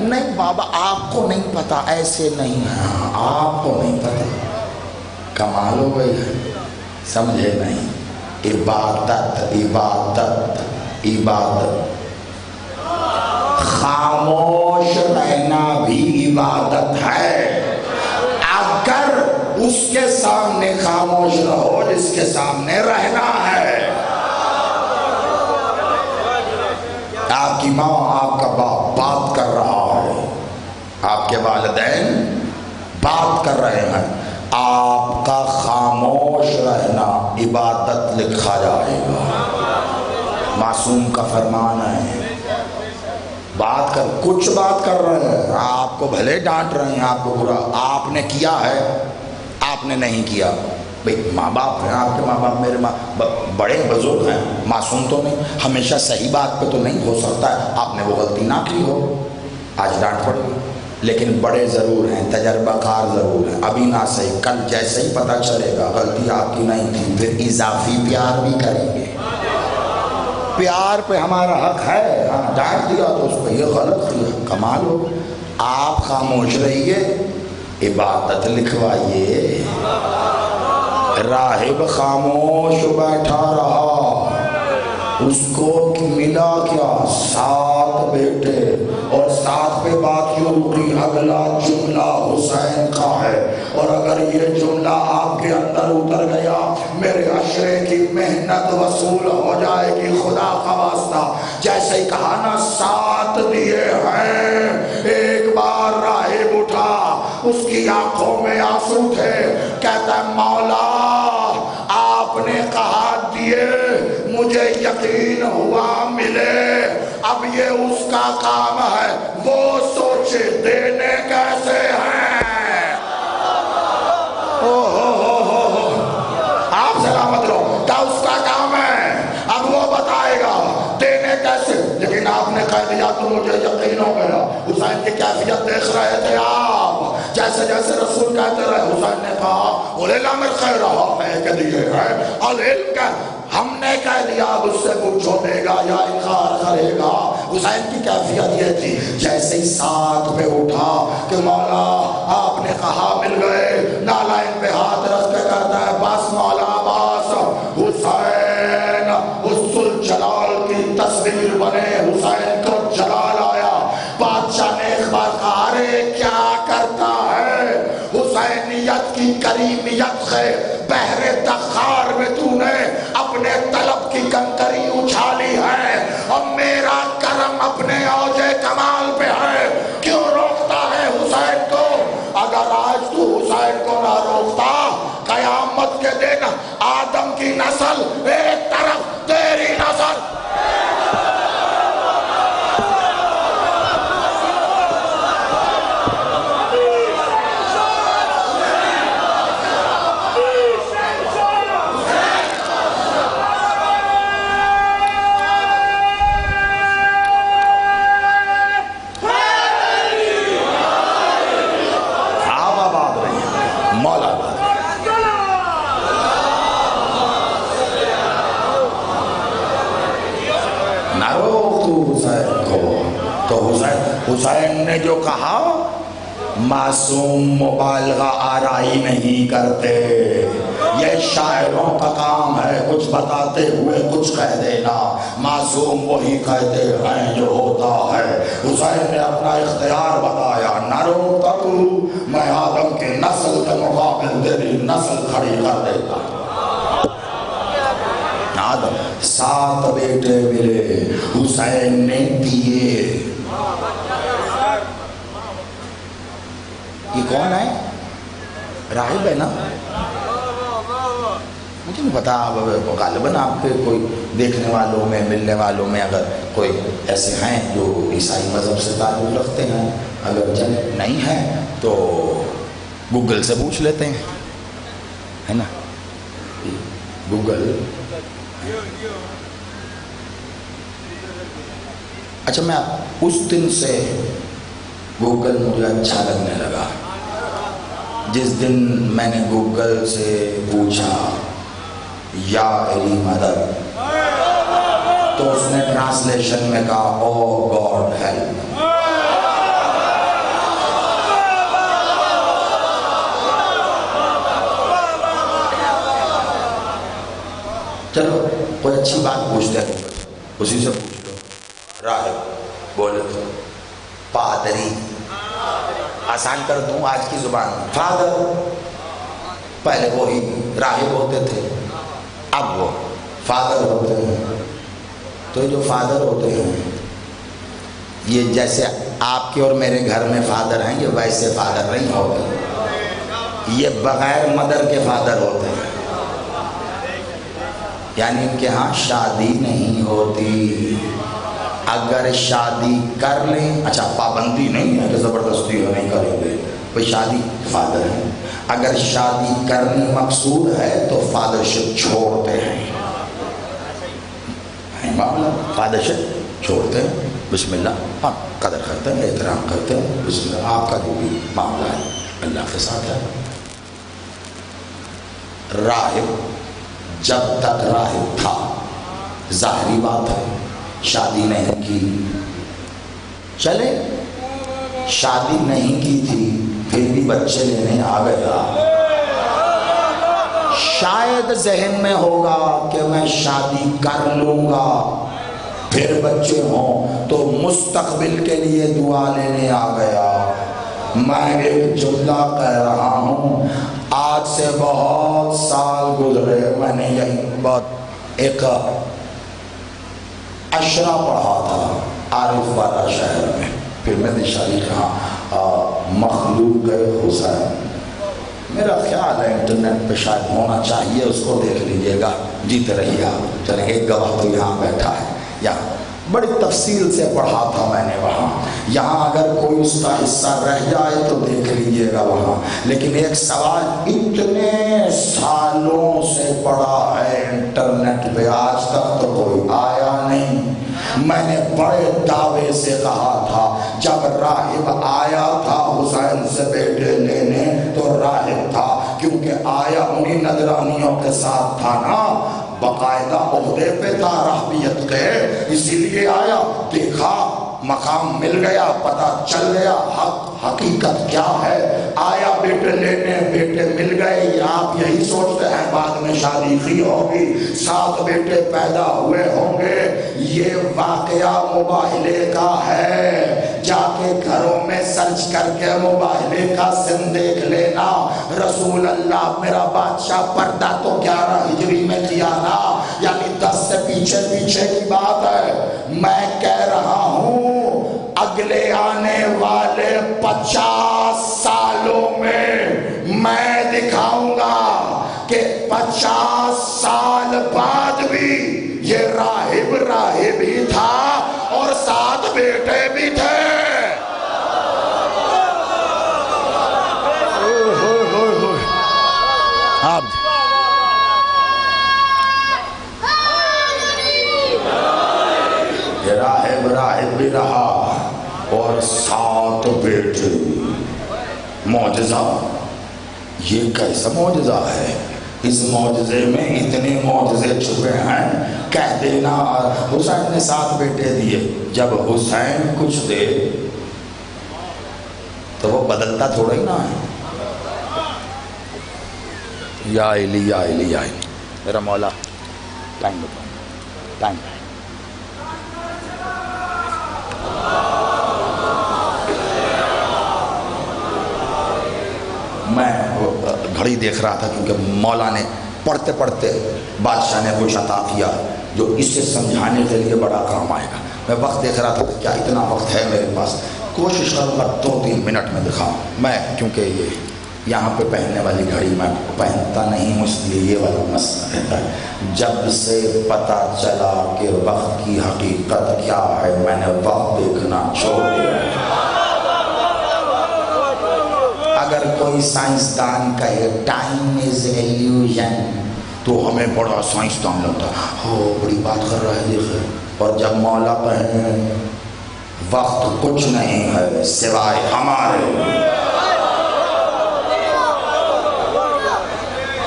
نہیں بابا آپ کو نہیں پتا، ایسے نہیں ہے، آپ کو نہیں پتا۔ کمال ہو گئی ہے، سمجھے نہیں۔ عبادت خاموش رہنا بھی عبادت ہے۔ اگر اس کے سامنے خاموش رہو جس کے سامنے رہنا ہے۔ آپ کی ماں، آپ کا باپ بات کر رہا ہے، آپ کے والدین بات کر رہے ہیں، آپ کا خاموش رہنا عبادت لکھا جائے گا۔ معصوم کا فرمان ہے، کچھ بات کر رہے ہیں، آپ کو بھلے ڈانٹ رہے ہیں، آپ کو برا، آپ نے کیا ہے، آپ نے نہیں کیا۔ بھئی ماں باپ ہیں، آپ کے ماں باپ میرے ماں بڑے بزرگ ہیں، معصوم تو نہیں، ہمیشہ صحیح بات پہ تو نہیں ہو سکتا ہے، آپ نے وہ غلطی نہ کی ہو، آج ڈانٹ پڑے گی۔ لیکن بڑے ضرور ہیں، تجربہ کار ضرور ہیں. ابھی نہ صحیح، کل جیسے ہی پتہ چلے گا غلطی آپ کی نہیں تھی پھر اضافی پیار بھی کریں گے. پیار پہ ہمارا حق ہے، ہاں ڈانٹ دیا تو اس پہ یہ غلط کیا، کمال ہو. آپ خاموش رہیے، عبادت لکھوائیے. راہب خاموش بیٹھا رہا، اس کو ملا کیا؟ 7 بیٹے. اور 7 پہ بات یوں رکی، اگلا جملہ حسین کا ہے، اور اگر یہ جملہ آپ کے اندر اتر گیا میرے عشرے کی محنت وصول ہو جائے گی. خدا کا واسطہ جیسے ہی کہا نا 7 دیے ہیں، ایک بار راہب اٹھا، اس کی آنکھوں میں آنسو تھے. کہتا ہے مولا آپ نے کہا دیے، مجھے یقین ہوا ملے، اب یہ اس کا کام ہے، وہ سوچے دینے کیسے ہیں. آپ سلامت رہو، کیا اس کا کام ہے، اب وہ بتائے گا دینے کیسے. لیکن آپ نے کہہ دیا تو مجھے یقین ہو گیا. حسین کی کیفیت دیکھ رہے تھے آپ، جیسے جیسے رسول کہتے رہے حسین نے کہا العلم خیر رہا ہے کہ دیے ہیں العلم کا. ہم نے کہہ دیا اب اس سے پوچھو دے گا یا انکار کرے گا. حسین کی کیفیت یہ تھی جیسے ہی 7 پہ اٹھا کہ مولا آپ نے کہا مل گئے، نالائن پہ ہاتھ رکھ کے کہتا ہے بس مولا بس. حسین اس الجلال کی تصویر بنے، حسین کو جلال آیا. بادشاہ نے ایک بار کہا ارے کیا کرتا ہے، حسینیت کی کریمیت ہے، بحر دخار میں تو نے اپنے طلب کی کنکری اچھالی ہے، اور میرا کرم اپنے اوج کمال پہ ہے، کیوں روکتا ہے حسین کو؟ اگر آج تو حسین کو نہ روکتا قیامت کے دن آدم کی نسل ایک طرف، تیری نسل حسین نے جو کہا معصوم مبالغہ آرائی نہیں کرتے، یہ شاعروں کا کام ہے کچھ بتاتے ہوئے کچھ کہہ دینا. معصوم وہی کہتے ہیں جو ہوتا ہے. حسین نے اپنا اختیار بتایا، نہ روکتا تو میں آدم کی نسل کے مقابل تیری نسل کھڑی کر دیتا. آدم 7 بیٹے ملے، حسین نے دیے. یہ کون ہے؟ راہب ہے نا؟ مجھے نہیں پتا، غالباً آپ کے کوئی دیکھنے والوں میں ملنے والوں میں اگر کوئی ایسے ہیں جو عیسائی مذہب سے تعلق رکھتے ہیں، اگر جب نہیں ہیں تو گوگل سے پوچھ لیتے ہیں، ہے نا؟ گوگل. اچھا میں اس دن سے گوگل مجھے اچھا لگنے لگا جس دن میں نے گوگل سے پوچھا یا علی مدد، تو اس نے ٹرانسلیشن میں کہا او گاڈ ہیلپ. چلو کوئی اچھی بات پوچھتے ہیں، اسی سے پوچھ لو. راہب بولے تو پادری، آسان کر دوں آج کی زبان میں، فادر. پہلے وہی راہب ہوتے تھے، اب وہ فادر ہوتے ہیں. تو جو فادر ہوتے ہیں یہ جیسے آپ کے اور میرے گھر میں فادر ہیں، یہ ویسے فادر نہیں ہوتے، یہ بغیر مدر کے فادر ہوتے ہیں. یعنی ان کے ہاں شادی نہیں ہوتی. اگر شادی کر لیں، اچھا پابندی نہیں ہے کہ زبردستی نہیں کریں گے، کوئی شادی فادر ہے. اگر شادی کرنی مقصود ہے تو فادرشپ چھوڑتے ہیں، معاملہ فادرشپ چھوڑتے ہیں. بسم اللہ، ہم قدر کرتے ہیں، احترام کرتے ہیں، بسم اللہ، آپ کا جو بھی معاملہ ہے اللہ کے ساتھ ہے۔ راہب جب تک راہب تھا، ظاہری بات ہے شادی نہیں کی، چلے شادی نہیں کی تھی پھر بھی بچے لینے آ گیا، شاید ذہن میں ہوگا کہ میں شادی کر لوں گا پھر بچے ہوں تو مستقبل کے لیے دعا لینے آ گیا۔ میں ایک جملہ کہہ رہا ہوں، آج سے بہت سال گزرے، میں نے یہی بات ایک اشرا پڑھا تھا عارف والا شہر میں، پھر میں نے شادی کہا مخلوق حسین، میرا خیال ہے انٹرنیٹ پہ شاید ہونا چاہیے، اس کو دیکھ لیجئے گا، جیتے رہیے آپ، چلیں ایک گواہ تو یہاں بیٹھا ہے، یہاں بڑی تفصیل سے پڑھا تھا میں نے وہاں، یہاں اگر کوئی اس کا حصہ رہ جائے تو دیکھ لیجئے گا وہاں، لیکن ایک سوال اتنے سالوں سے پڑھا ہے انٹرنیٹ پہ، آج تک تو کوئی آیا نہیں۔ میں نے بڑے دعوے سے کہا تھا جب راہب آیا تھا حسین سے بیٹے لینے تو راہب تھا، کیونکہ آیا انہی نگرانیوں کے ساتھ تھا نا، باقاعدہ عہدے پہ تھا راہبیت کے، اسی لیے آیا، دیکھا مقام مل گیا، پتہ چل گیا حقیقت کیا ہے، آیا بیٹے لینے، بیٹے مل گئے، یا آپ یہی سوچتے ہیں بعد میں شادی کی ہوگی، 7 بیٹے پیدا ہوئے ہوں گے؟ یہ واقعہ مباہلے کا ہے، جا کے گھروں میں سرچ کر کے مباہلے کا سن دیکھ لینا۔ رسول اللہ میرا بادشاہ پردہ تو 11 ہجری میں کیا نا، یعنی 10 سے پیچھے کی بات ہے، میں کہہ رہا ہوں اگلے آنے والے 50 سالوں میں دکھاؤں گا کہ 50 سال بعد بھی یہ راہب ہی تھا اور 7 بیٹے بھی تھے۔ آپ یہ راہب بھی رہا اور 7 بیٹے، معجزہ، یہ کیسا معجزہ ہے؟ اس معجزے میں اتنے معجزے چھپے ہیں، کہہ دینا حسین نے 7 بیٹے دیے، جب حسین کچھ دے تو وہ بدلتا تھوڑا ہی نہ ہے۔ یا علی یا علی یا علی، میرا مولا ٹائم بتاؤ، ٹائم میں گھڑی دیکھ رہا تھا کیونکہ مولا نے پڑھتے پڑھتے بادشاہ نے کچھ عطا کیا جو اس سے سمجھانے کے لیے بڑا کام آئے گا۔ میں وقت دیکھ رہا تھا کہ کیا اتنا وقت ہے میرے پاس، کوشش کروں گا 2-3 منٹ میں دکھاؤں۔ میں کیونکہ یہ یہاں پہ پہننے والی گھڑی میں پہنتا نہیں، اس لیے یہ والا مسئلہ رہتا ہے۔ جب سے پتہ چلا کہ وقت کی حقیقت کیا ہے، میں نے وقت دیکھنا چھوڑ دیا۔ اگر کوئی سائنسدان کہے ٹائم از ایلیوژن تو ہمیں بڑا سائنسدان لگتا ہے، ہو بڑی بات کر رہا ہے دیکھے، اور جب مولا کہے وقت کچھ نہیں ہے سوائے ہمارے،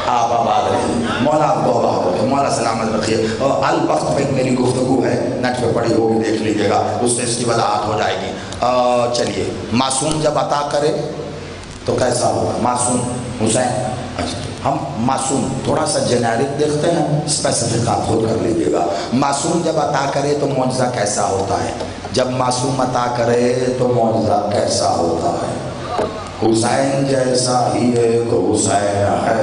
آپ آباد رہے، مولا آپ کو آباد رکھے، مولا سلامت رکھیے۔ اور الوقت پہ میری گفتگو ہے، نیٹ پہ پڑھی ہوگی، دیکھ لیجیے گا، اس سے اس کی وضاحت ہو جائے گی۔ چلیے، معصوم جب عطا کرے تو کیسا ہوگا؟ معصوم حسین، اچھا ہم معصوم تھوڑا سا جنیرک دیکھتے ہیں، اسپیسیفک آپ خود کر لیجیے گا۔ معصوم جب عطا کرے تو معجزہ کیسا ہوتا ہے؟ جب معصوم عطا کرے تو معجزہ کیسا ہوتا ہے؟ حسین جیسا ہی ایک حسین ہے،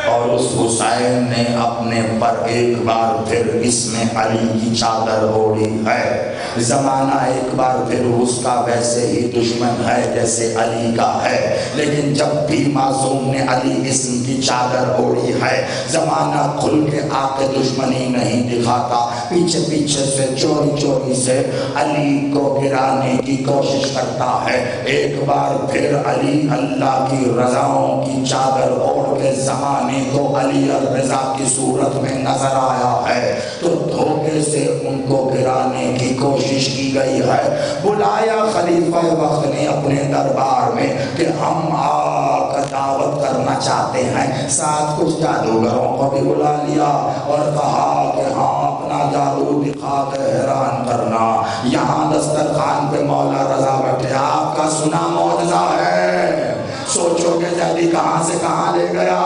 اور اس حسین نے اپنے پر ایک بار پھر اس میں علی کی چادر اوڑھی ہے۔ زمانہ ایک بار پھر اس کا ویسے ہی دشمن ہے جیسے علی کا ہے، لیکن جب بھی معصوم نے علی اسم کی چادر اوڑھی ہے، زمانہ کھل کے آ کے دشمنی نہیں دکھاتا، پیچھے پیچھے سے چوری چوری سے علی کو گرانے کی کوشش کرتا ہے۔ ایک بار پھر علی اللہ کی رضاؤں کی چادر اوڑھ کے زمانے کو کو علی الرضا کی صورت میں نظر آیا ہے تو دھوکے سے ان کو گرانے کی کوشش کی گئی ہے۔ بلایا خلیفہ وقت نے اپنے دربار میں کہ ہم آپ کا دعوت کرنا چاہتے ہیں، ساتھ کچھ جادوگروں کو بھی بلا لیا اور کہا کہ ہاں اپنا جادو دکھا کے حیران کرنا۔ یہاں دسترخوان پہ مولا رضا بیٹھے، آپ کا سنا معجزہ ہے۔ سوچو کہ جدی کہاں سے کہاں لے گیا،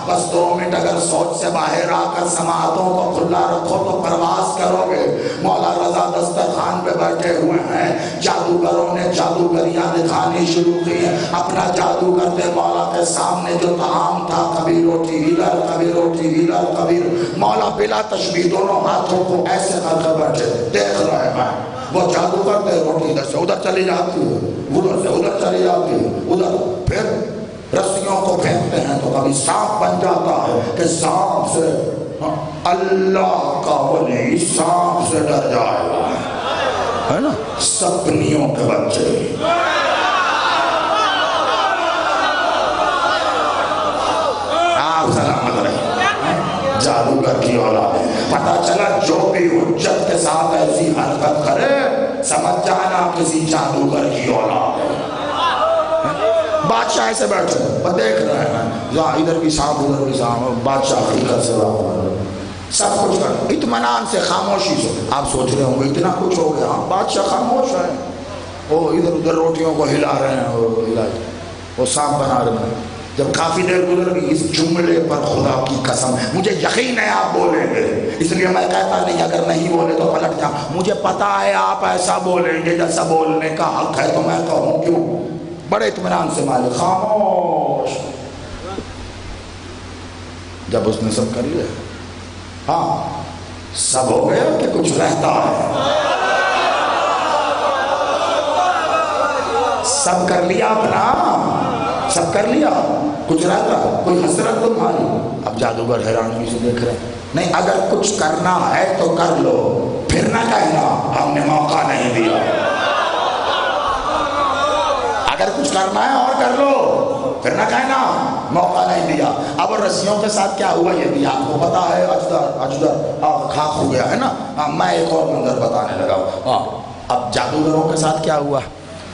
بس 2 منٹ اگر سوچ سے باہر آ کر سماعتوں کو کھلا رکھو تو پرواز کرو گے۔ مولا رضا دسترخوان پہ بیٹھے ہوئے ہیں، جادوگروں نے جادوگریاں دکھانی شروع کی ہیں، اپنا جادو کرتے مولا کے سامنے جو طعام تھا، کبھی روٹی ہلر کبھی روٹی ہلر کبھی، مولا بلا تشبیہ دونوں ہاتھوں کو ایسے کر کے بیٹھے دیکھ رہے ہیں۔ وہ جادو کرتے روٹی ادھر سے ادھر چلی جاتی ہے، ادھر سے ادھر چلی جاتی ہے، ادھر پھر رسیوں کو پھینکتے ہیں تو کبھی سانپ بن جاتا ہے کہ سانپ سے اللہ کا ولی سانپ سے ڈر جائے گا، ہے نا؟ سپنیوں کے بچے آپ سلامت رہے، جادوگر کی اولاد ہے۔ پتہ چلا جو بھی حجت کے ساتھ ایسی حرکت کرے سمجھ جانا کسی جادوگر کی اولاد ہے۔ بادشاہ ایسے بیٹھے وہ دیکھ رہے ہیں، یہاں ادھر بھی سانپ ادھر بھی سانپ، بادشاہ حقیقت سے واقف، سب کچھ کر اطمینان سے خاموشی سے۔ آپ سوچ رہے ہوں گے اتنا کچھ ہو گیا، بادشاہ خاموش ہے، وہ ادھر ادھر روٹیوں کو ہلا رہے ہیں، وہ سانپ بنا رہے ہیں۔ جب کافی دیر گزر گئی، اس جملے پر خدا کی قسم مجھے یقین ہے آپ بولیں گے، اس لیے میں کہتا نہیں اگر نہیں بولے تو پلٹ جاؤں، مجھے پتا ہے آپ ایسا بولیں گے جیسا بولنے کا حق ہے، تو میں کہوں کیوں؟ بڑے اطمینان سے مالک خاموش۔ جب اس نے سب کر لیا، ہاں سب ہو گیا کہ کچھ رہتا ہے؟ سب کر لیا اپنا، سب کر لیا، کچھ رہتا ہے؟ کوئی حسرت تمہاری؟ اب جادوگر حیرانگی سے دیکھ رہے ہیں، نہیں اگر کچھ کرنا ہے تو کر لو، پھر نہ کہنا ہم نے موقع نہیں دیا۔ اگر کچھ کرنا ہے اور کر لو، پھر نہ کہنا موقع نہیں دیا۔ اب رسیوں کے ساتھ کیا ہوا یہ بھی آپ کو پتا ہے، اجدر خاک ہو گیا ہے نا۔ میں ایک اور منظر بتانے لگا۔ اب جادوگروں کے ساتھ کیا ہوا،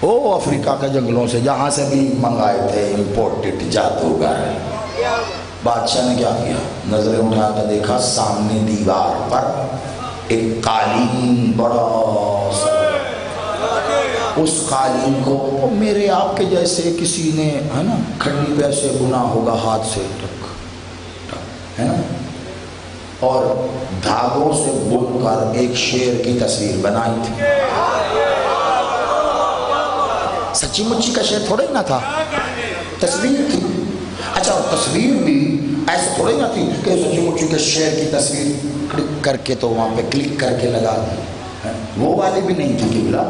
وہ افریقہ کے جنگلوں سے جہاں سے بھی منگائے تھے امپورٹڈ جادوگر، بادشاہ نے کیا کیا، نظریں اٹھا کر دیکھا سامنے دیوار پر ایک قالین بڑا سا، اس قالین کو میرے آپ کے جیسے کسی نے ہے نا کھڑی پہ ایسے بنا ہوگا ہاتھ سے ٹک ہے نا، اور دھاگوں سے بن کر ایک شیر کی تصویر بنائی تھی۔ سچی مچی کا شیر تھوڑا ہی نہ تھا، تصویر تھی۔ اچھا تصویر بھی ایسے تھوڑا ہی نہ تھی کہ سچی مچی کے شیر کی تصویر کلک کر کے تو وہاں پہ کلک کر کے لگا دی، وہ والی بھی نہیں تھی قبلہ،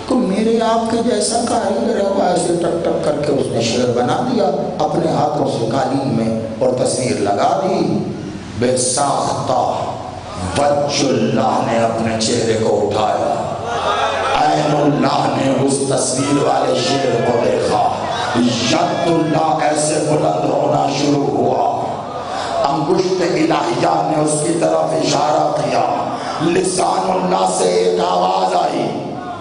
تو میرے آپ کے جیسا کاریگر ہے وہ ایسے ٹک ٹک کر کے اس نے شعر بنا دیا اپنے ہاتھوں سے قالین میں اور تصویر لگا دی۔ بے ساختہ وجہ اللہ نے اپنے چہرے کو اٹھایا، عین اللہ نے اس تصویر والے شعر کو دیکھا، ید اللہ ایسے بلند ہونا شروع ہوا، انگشت الہیہ نے اس کی طرف اشارہ کیا، لسان اللہ سے ایک آواز آئی،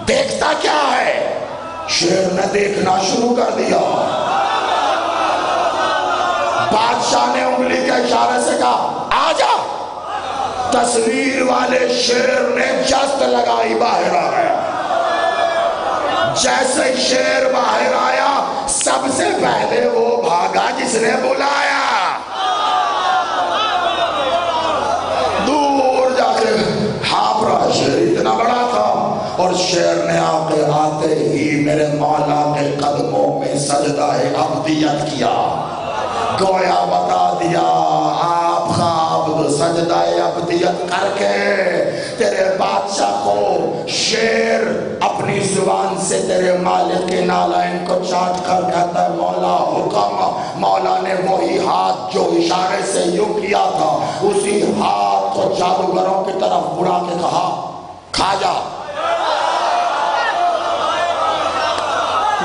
دیکھتا کیا ہے؟ شیر نے دیکھنا شروع کر دیا۔ بادشاہ نے انگلی کے اشارے سے کہا آجا، تصویر والے شیر نے جست لگائی باہر آ گیا۔ جیسے شیر باہر آیا سب سے پہلے وہ بھاگا جس نے بلایا، دور جا کے ہاں رہا، شیر اتنا بڑا تھا، اور شیر نے آتے ہی میرے مولا کے قدموں میں سجدہ عبدیت کیا، گویا بتا دیا آپ کا عبد سجدہ عبدیت کر کے تیرے بادشاہ کو شیر اپنی زبان سے تیرے مالک کے نالائن کو چاٹ کر کہتا ہے مولا حکم۔ مولا نے وہی ہاتھ جو اشارے سے یوں کیا تھا اسی ہاتھ کو جادوگروں کی طرف بڑھا کے کہا کھا جا۔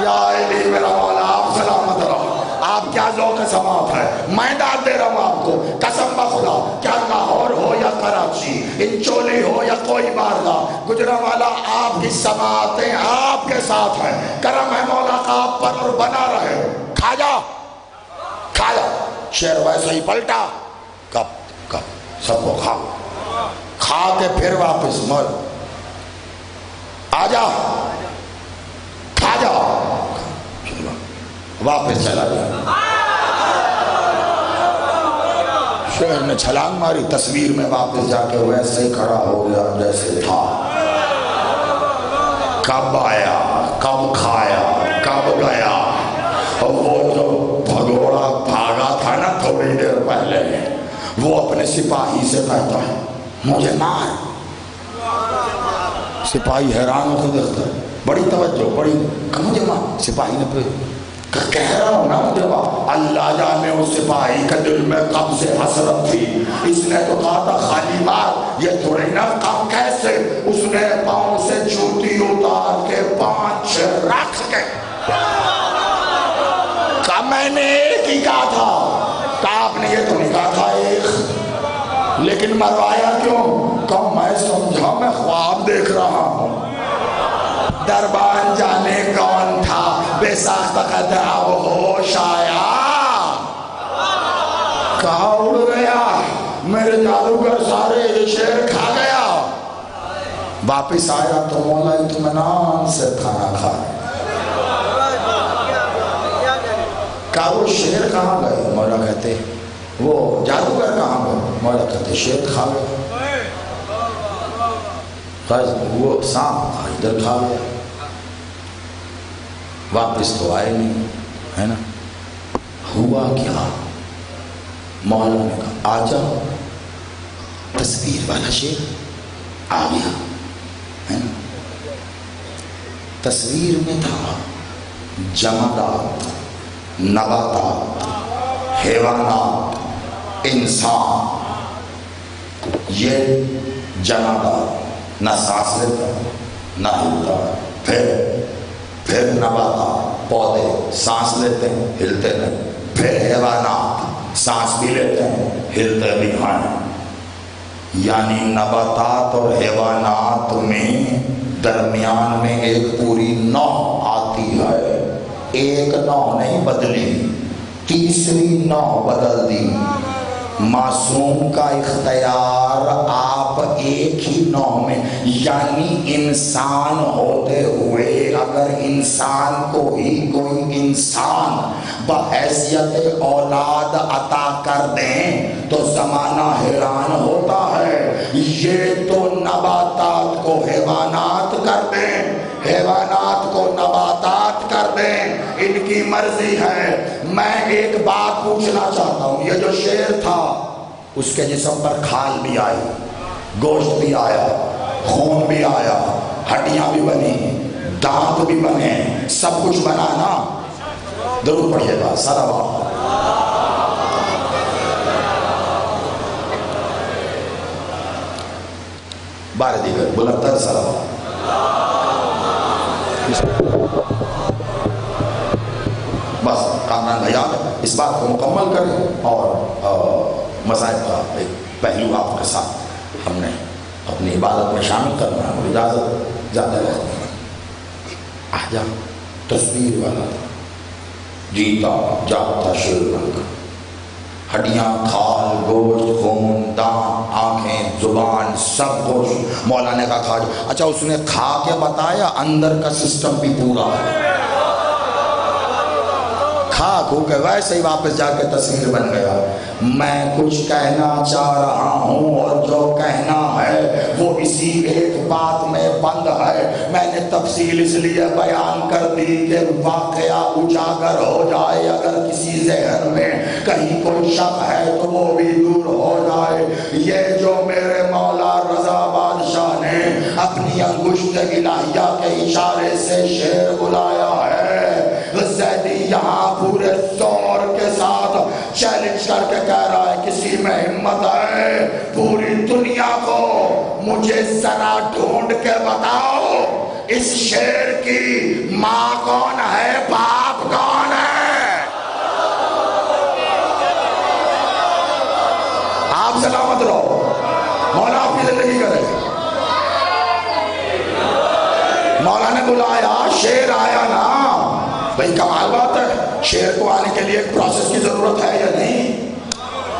یا علی میرا مولا آپ سلامت رہو۔ آپ کیا ذوق سماعت ہے. میں داد دے رہا ہوں آپ کو قسم بخدا, کیا لاہور ہو یا کراچی, انچولی ہو یا کوئی بارگاہ, گجرانوالہ آپ کی سماعتیں آپ کے ساتھ ہیں. کرم ہے مولا کا آپ پر اور بنا رہے. کھا جا کھا جا. شیر ویسے ہی پلٹا, کب سب کو کھا کے پھر واپس مر. آجا کھا جا, واپس چلا گیا. شہر نے چھلانگ ماری, تصویر میں واپس جا کے ویسے ہی کھڑا ہو گیا جیسے تھا. کب آیا, کب کھایا, کب گیا. اور وہ جو بھگوڑا بھاگا تھا نا تھوڑی دیر پہلے, وہ اپنے سپاہی سے کہتا ہے مجھے مار. سپاہی حیران ہو کے دیکھتا ہے, بڑی توجہ, بڑی مجھے مار. سپاہی نے پھر کہہ رہا ہوں نا مجھے مار. اللہ جانے اس سپاہی کے دل میں کب سے حسرت تھی. اس نے تو کہا تھا خالی مار, یہ تھوڑے نا کب کیسے. اس نے پاؤں سے جوتی اتار کے 5 رکھ کے کہا میں نے ایک ہی کہا تھا. کہا آپ نے یہ تو نہیں کہا تھا ایک, لیکن مروایا کیوں؟ کہا میں سمجھا میں خواب دیکھ رہا ہوں. دربان جانے کون تھا, بے ساخت قدر اب ہوش آیا. کہا اڑ گیا, میرے جادوگر سارے یہ شیر کھا گیا. واپس آیا تو مولا اطمینان سے کھانا کھا. کہا وہ شیر کہاں گئے؟ مولا کہتے وہ جادوگر کہاں گئے؟ مولا کہتے شیر کھا گئے. وہ سانپ تھا ادھر کھا گیا. واپس تو آئے نہیں ہے نا. ہوا کیا؟ مولا نے کہا آ جاؤ. تصویر والا شیر آ گیا ہے نا. تصویر میں تھا جمادات, نباتات, حیوانات, انسان. یہ جمادات نہ سانس لیتا نہ ہلتا. پھر نباتات, پودے سانس لیتے ہیں ہلتے نہیں. پھر حیوانات سانس بھی لیتے ہیں ہلتے بھی ہیں. یعنی نباتات اور حیوانات میں درمیان میں ایک پوری نوع آتی ہے. ایک نوع نہیں بدلی, تیسری نوع بدل دی. معصوم کا اختیار آپ ایک ہی نوع میں, یعنی انسان ہوتے ہوئے اگر انسان کو ہی کوئی انسان بحیثیت اولاد عطا کر دیں تو زمانہ حیران ہوتا ہے. یہ تو نباتات کو حیوانات کر دیں, حیوانات کو نباتات کر دیں, ان کی مرضی ہے. میں ایک بات پوچھنا چاہتا ہوں, یہ جو شیر تھا اس کے جسم پر کھال بھی آئی, گوشت بھی آیا, خون بھی آیا, ہڈیاں بھی بنی, دانت بھی بنے, سب کچھ بنا نا. درود پڑھیے گا صلوات. بار دیگر بلندتر صلوات. بس کامران بھیا اس بات کو مکمل کریں اور مذاہب کا ایک پہلو آپ کے ساتھ ہم نے اپنی عبادت میں شامل کرنا ہے. اجازت زیادہ رہتی ہے. آجا تصویر والا جیتا جاگتا شیر بن کر, ہڈیاں, کھال, گوشت, خون, دان, آنکھیں, زبان, سب کچھ. مولا نے کہا کھا جا. اچھا اس نے کھا کے بتایا اندر کا سسٹم بھی پورا ہے. کھا کھو کے ویسے ہی واپس جا کے تصویر بن گیا. میں کچھ کہنا چاہ رہا ہوں اور جو کہنا ہے وہ اسی ایک بات میں بند ہے. میں نے تفصیل اس لیے بیان کر دی کہ واقعہ اجاگر ہو جائے. اگر کسی ذہن میں کہیں کوئی شک ہے تو وہ بھی دور ہو جائے. یہ جو میرے مولا رضا بادشاہ نے اپنی انگشت الہیہ کے اشارے سے شیر بلایا ہے, زیدی یہاں پورے زور کے ساتھ چیلنج کر کے کہہ رہا ہے کسی میں ہمت ہے پوری دنیا کو مجھے ذرا ڈھونڈ کے بتاؤ اس شیر کی ماں کون ہے, باپ کون ہے. سلامت رہو، مولا آپ کی زندگی کرے۔ مولا نے بلایا، شیر آیا نا، بھئی کمال بات ہے، شیر کو آنے کے لیے ایک پروسیس کی ضرورت ہے یا نہیں؟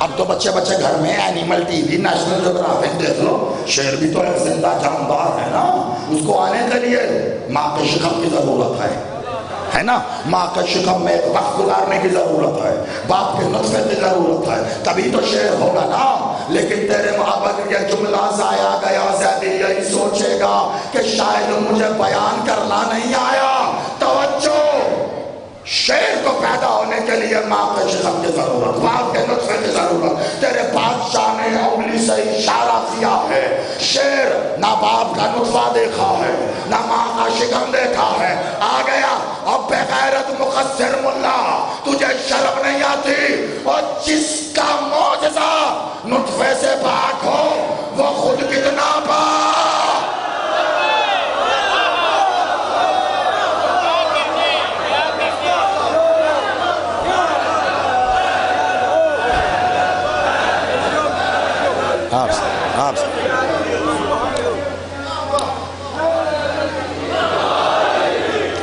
اب تو بچے گھر میں animal T V, national geographic دیکھ لو، شیر بھی تو ایک زندہ جاندار ہے نا، اس کو آنے کے لیے ماں کے شکم کی ضرورت ہے نا، ماں کا شکم میں وقت گزارنے کی ضرورت ہے، باپ کے نطفے کی ضرورت ہے، تبھی تو شیر ہوگا نا۔ لیکن تیرے محبت یہ جملہ ضائع گیا، زیدی یہی سوچے گا کہ شاید مجھے بیان کرنا نہیں آیا۔ توجہ، شیر کو پیدا ہونے کے لیے ماں کے شکم کی ضرورت، باپ کے نطفے کی ضرورت۔ تیرے بادشاہ نے انگلی سے اشارہ کیا ہے، شیر نہ باپ کا نطفہ دیکھا ہے نہ ماں کا شکم دیکھا ہے، آ گیا۔ اب بے غیرت مقصر ملا، تجھے شرم نہیں آتی؟ اور جس کا معجزہ نطفے سے پاک ہو وہ خود کتنا پاک۔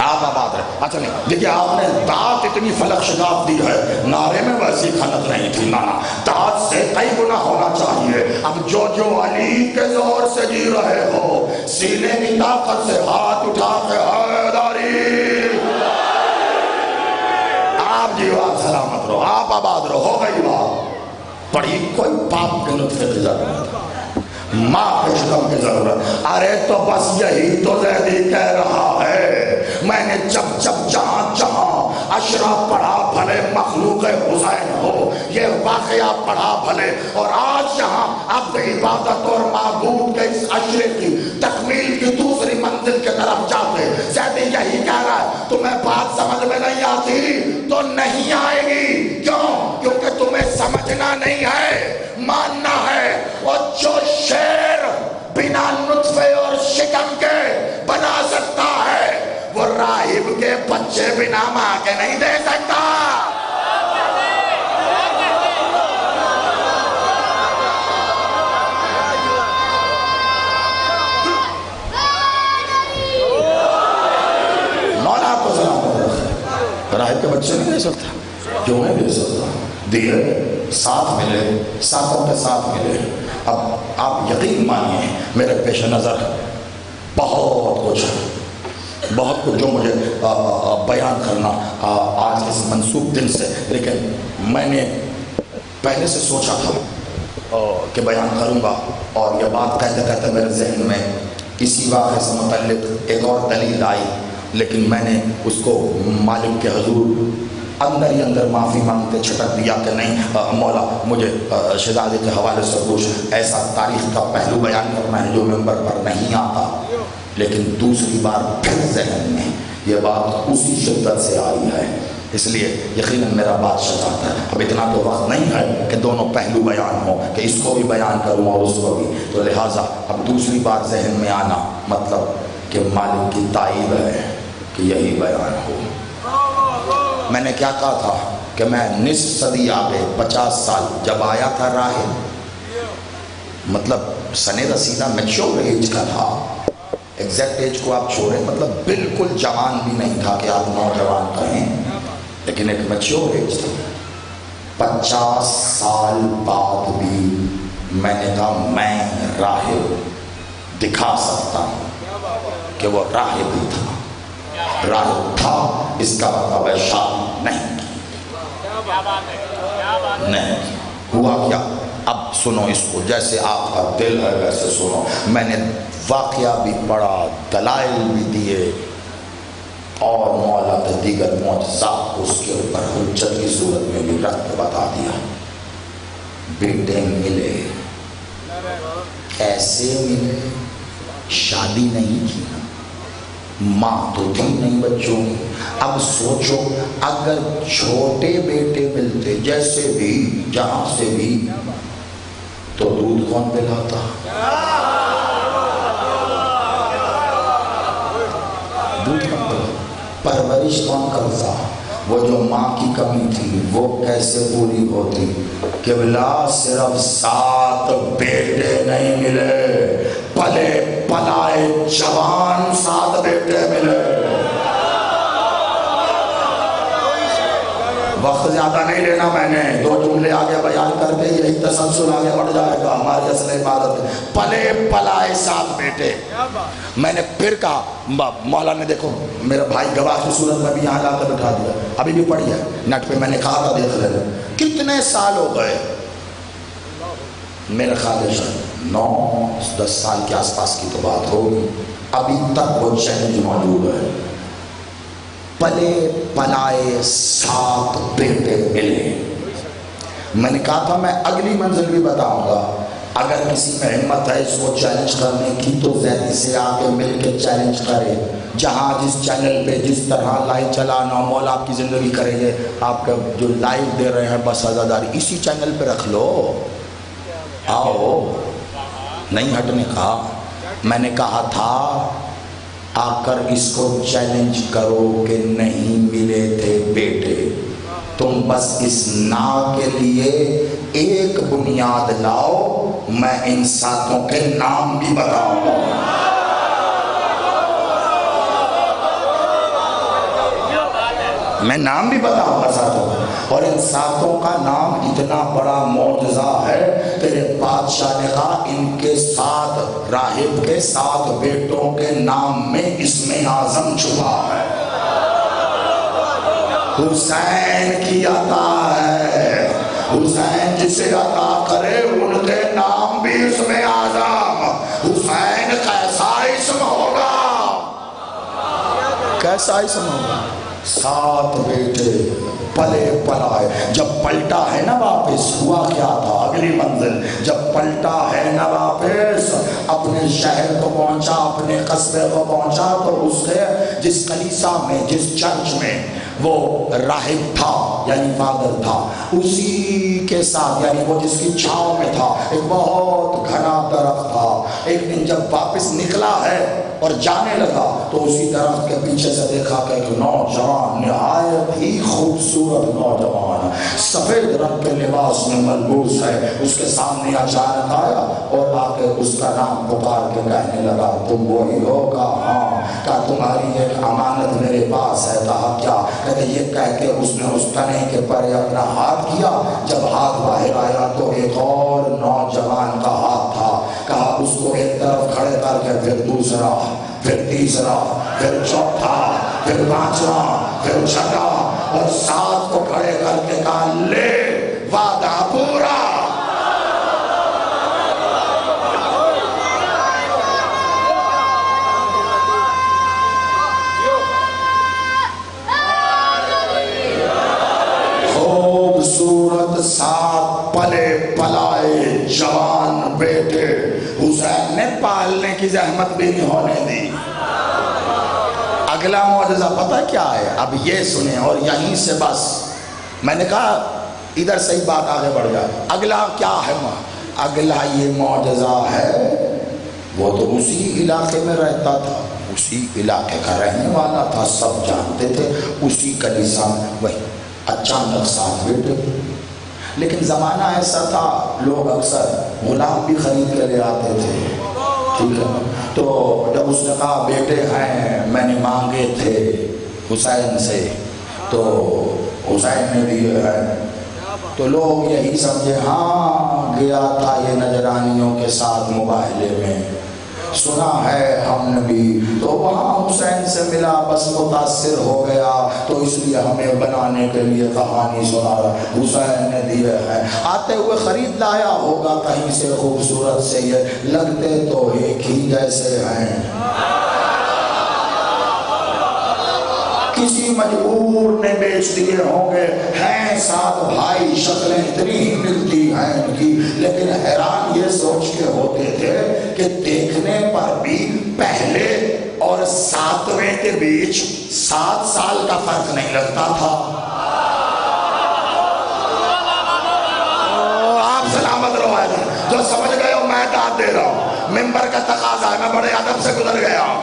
آپ آباد رہے۔ اچھا نہیں، دیکھئے آپ نے داد اتنی فلک شگاف دی ہے، نعرے میں ویسی کھنت نہیں تھی، نانا داد سے کئی گنا ہونا چاہیے۔ اب جو علی کے زور سے جی رہے ہو، سینے کی طاقت سے ہاتھ اٹھا کے حیداری، آپ جیو، آپ سلامت رہو، آپ آباد رہو، ہو گئی بات۔ پڑھی کوئی باپ کے نطفے کی ضرورت، ماں کے شکم کی ضرورت۔ ارے تو بس یہی تو زیدی کہہ رہا ہے، میں نے جب جہاں اشرف پڑھا بھلے مخلوق حسین ہو، یہ واقعہ پڑھا بھلے، اور آج جہاں اب عبادت اور معبود کے اس عشرے کی تکمیل کی دوسری منزل کے طرف جاتے، زیدی یہی کہہ رہا ہے۔ تمہیں بات سمجھ میں نہیں آتی تو نہیں آئے گی، کیوں؟ کیونکہ تمہیں سمجھنا نہیں ہے، ماننا ہے۔ اور جو شیر بنا نطفے اور شکم کے بنا سکتا ہے، وہ راہب کے بچے بنا ماں کے نہیں دے سکتا۔ مولا آپ کو سلامت رکھے، راہب کے بچے نہیں دے سکتا، کیوں نہیں دے سکتا؟ دیئے، ساتھ ملے، ساتھوں کے ساتھ ملے۔ اب آپ یقین مانیے میرے پیش نظر بہت کچھ جو مجھے بیان کرنا آج اس منسوخ دن سے، لیکن میں نے پہلے سے سوچا تھا کہ بیان کروں گا، اور یہ بات کہتے کہتے میرے ذہن میں اسی واقعے سے متعلق ایک اور دلیل آئی، لیکن میں نے اس کو مالک کے حضور اندر ہی اندر معافی مانگتے چھٹک دیا کہ نہیں مولا، مجھے شہزادے کے حوالے سے کچھ ایسا تاریخ کا پہلو بیان کرنا ہے جو ممبر پر نہیں آتا۔ لیکن دوسری بار پھر ذہن میں یہ بات اسی شدت سے آئی ہے، اس لیے یقیناً میرا بادشاہ چاہتا ہے اب اتنا تو وقت نہیں ہے کہ دونوں پہلو بیان ہوں، کہ اس کو بھی بیان کروں اور اس کو بھی، تو لہٰذا اب دوسری بار ذہن میں آنا مطلب کہ مالک کی تائید ہے کہ یہی بیان ہو۔ میں نے کیا کہا تھا کہ میں نصف صدی آگے 50 سال جب آیا تھا راہب، مطلب سن رسیدہ میچور ایج کا تھا، ایگزیکٹ ایج کو آپ چھوڑیں، مطلب بالکل جوان بھی نہیں تھا کہ آپ نوجوان کہیں، لیکن ایک میچور ایج تھا۔ 50 سال بعد بھی میں نے کہا میں راہب دکھا سکتا ہوں کہ وہ راہب ہی تھا، راہب تھا، اس کا مطلب ہے شادی نہیں ہوا کیا؟ اب سنو اس کو، جیسے آپ کا دل ہے ویسے سنو۔ میں نے واقعہ بھی پڑھا، دلائل بھی دیے، اور مولا کے دیگر معجزات کو اس کے اوپر حجت کی صورت میں بھی رکھ کے بتا دیا۔ بیٹے ملے، کیسے ملے؟ شادی نہیں کی، ماں تو تھی نہیں بچوں کی۔ اب سوچو اگر چھوٹے بیٹے ملتے جیسے بھی جہاں سے بھی، تو دودھ کون پلاتا؟ دودھ کون پلاتا؟ پرورش کون کرتا؟ وہ جو ماں کی کمی تھی وہ کیسے پوری ہوتی؟ قبلہ صرف ساتھ سات بیٹے نہیں ملے، پلے پلائے جوان سات بیٹے ملے۔ وقت زیادہ نہیں لینا میں نے، 2 جملے آگے بیان کر کے یہی تسلسل آگے بڑھ جائے گا ہماری اصل عبادت ہے۔ پلے پلائے 7 بیٹے۔ میں نے پھر کہا، مولا نے دیکھو میرا بھائی گواہ کی صورت میں بھی یہاں لا کر بٹھا دیا، ابھی بھی پڑھی ہے نیٹ پہ، میں نے کہا تھا دیکھ لینا۔ کتنے سال ہو گئے؟ میرے خیال سے 9-10 سال کے آس پاس کی تو بات ہوگی، ابھی تک وہ چیلنج موجود ہے۔ پلے پلائے 7 بیٹے ملے۔ میں نے کہا تھا میں اگلی منزل بھی بتاؤں گا، اگر کسی میں ہمت ہے اس کو چیلنج کرنے کی تو زیدی سے آگے مل کے چیلنج کرے۔ جہاں جس چینل پہ جس طرح لائیو چلانا، مولا آپ کی زندگی کرے گے، آپ کا جو لائیو دے رہے ہیں بس عزاداری اسی چینل پہ رکھ لو، آؤ، نہیں ہٹنے کا۔ میں نے کہا تھا آ کر اس کو چیلنج کرو کہ نہیں ملے تھے بیٹے، تم بس اس نا کے لیے ایک بنیاد لاؤ، میں ان 7 کے نام بھی بتاؤں گا۔ میں نام بھی بتاؤں گا 7 اور ان 7 کا نام اتنا بڑا معجزہ ہے، تیرے بادشاہ نے کہا ان کے 7 راہب کے 7 بیٹوں کے نام میں اسم اعظم چھپا ہے۔ حسین کی عطا ہے، حسین جسے عطا کرے ان کے نام بھی اسم اعظم۔ حسین کیسا اسم ہوگا، کیسا اسم ہوگا؟ 7 بیٹے پلے پلائے۔ جب پلٹا ہے نا واپس، ہوا کیا تھا اگلی منزل؟ جب پلٹا ہے نا واپس، اپنے شہر کو پہنچا، اپنے قصبے کو پہنچا، تو اس کے جس کلیسا میں، جس چرچ میں وہ راہب تھا یعنی فادر تھا، اسی کے ساتھ یعنی وہ جس کی چھاؤں میں تھا ایک بہت گھنا درخت تھا۔ ایک دن جب واپس نکلا ہے اور جانے لگا تو اسی درخت کے پیچھے سے دیکھا کہ ایک نوجوان، نہایت ہی خوبصورت نوجوان، سفید رنگ کے لباس میں ملبوس ہے، اس کے سامنے اچانک آیا اور آ کے اس کا نام پکار کے کہنے لگا تم وہی ہو؟ کہا ہاں۔ کہا تمہاری ایک امانت میرے پاس ہے۔ کہا کیا؟ کہتے یہ کہہ کے اس نے اس تنے کے پر اپنا ہاتھ کیا، جب ہاتھ باہر آیا تو ایک اور نوجوان کا ہاتھ تھا۔ کہا اس کو ایک طرف کھڑے کر کے پھر دوسرا، پھر تیسرا، پھر چوتھا، پھر 5واں، پھر 6واں اور 7 کو کھڑے کر کے کہا لے وعدہ پورا۔ خوبصورت 7 پلے پلائے جوان بیٹے حسین نے پالنے کی زحمت بھی نہیں ہونے دی۔ اگلا معجزہ پتہ کیا ہے؟ اب یہ سنیں اور یہیں سے بس، میں نے کہا ادھر سے ہی بات آگے بڑھ جائے۔ اگلا کیا ہے؟ اگلا یہ معجزہ ہے، وہ تو اسی علاقے میں رہتا تھا، اسی علاقے کا رہنے والا تھا، سب جانتے تھے، اسی کلیسا میں وہی اچانک 7 بیٹے۔ لیکن زمانہ ایسا تھا لوگ اکثر غلام بھی خرید کے لے آتے تھے، ٹھیک ہے؟ تو جب اس نے کہا بیٹے ہیں میں نے مانگے تھے حسین سے تو حسین نے دیے ہیں، تو لوگ یہی سمجھے ہاں گیا تھا یہ نجرانیوں کے ساتھ مباہلے میں، سنا ہے ہم نے بھی، تو وہاں حسین سے ملا، بس متاثر ہو گیا، تو اس لیے ہمیں بنانے کے لیے کہانی سنا رہا، حسین نے دیے ہیں۔ آتے ہوئے خرید لایا ہوگا کہیں سے خوبصورت سے، یہ لگتے تو ایک ہی جیسے ہیں، کسی مجبور نے بیچ دیے ہوں گے، ہیں 7 بھائی، شکلیں اتنی ہی ملتی ہیں ان کی، لیکن حیران یہ سوچ کے ہوتے تھے کہ دیکھنے پر بھی پہلے اور 7ویں کے بیچ 7 سال کا فرق نہیں لگتا تھا۔ آپ سلامت رہو، جو سمجھ گئے ہو میں داد دے رہا ہوں، ممبر کا تقاضا ہے، میں بڑے ادب سے گزر گیا ہوں۔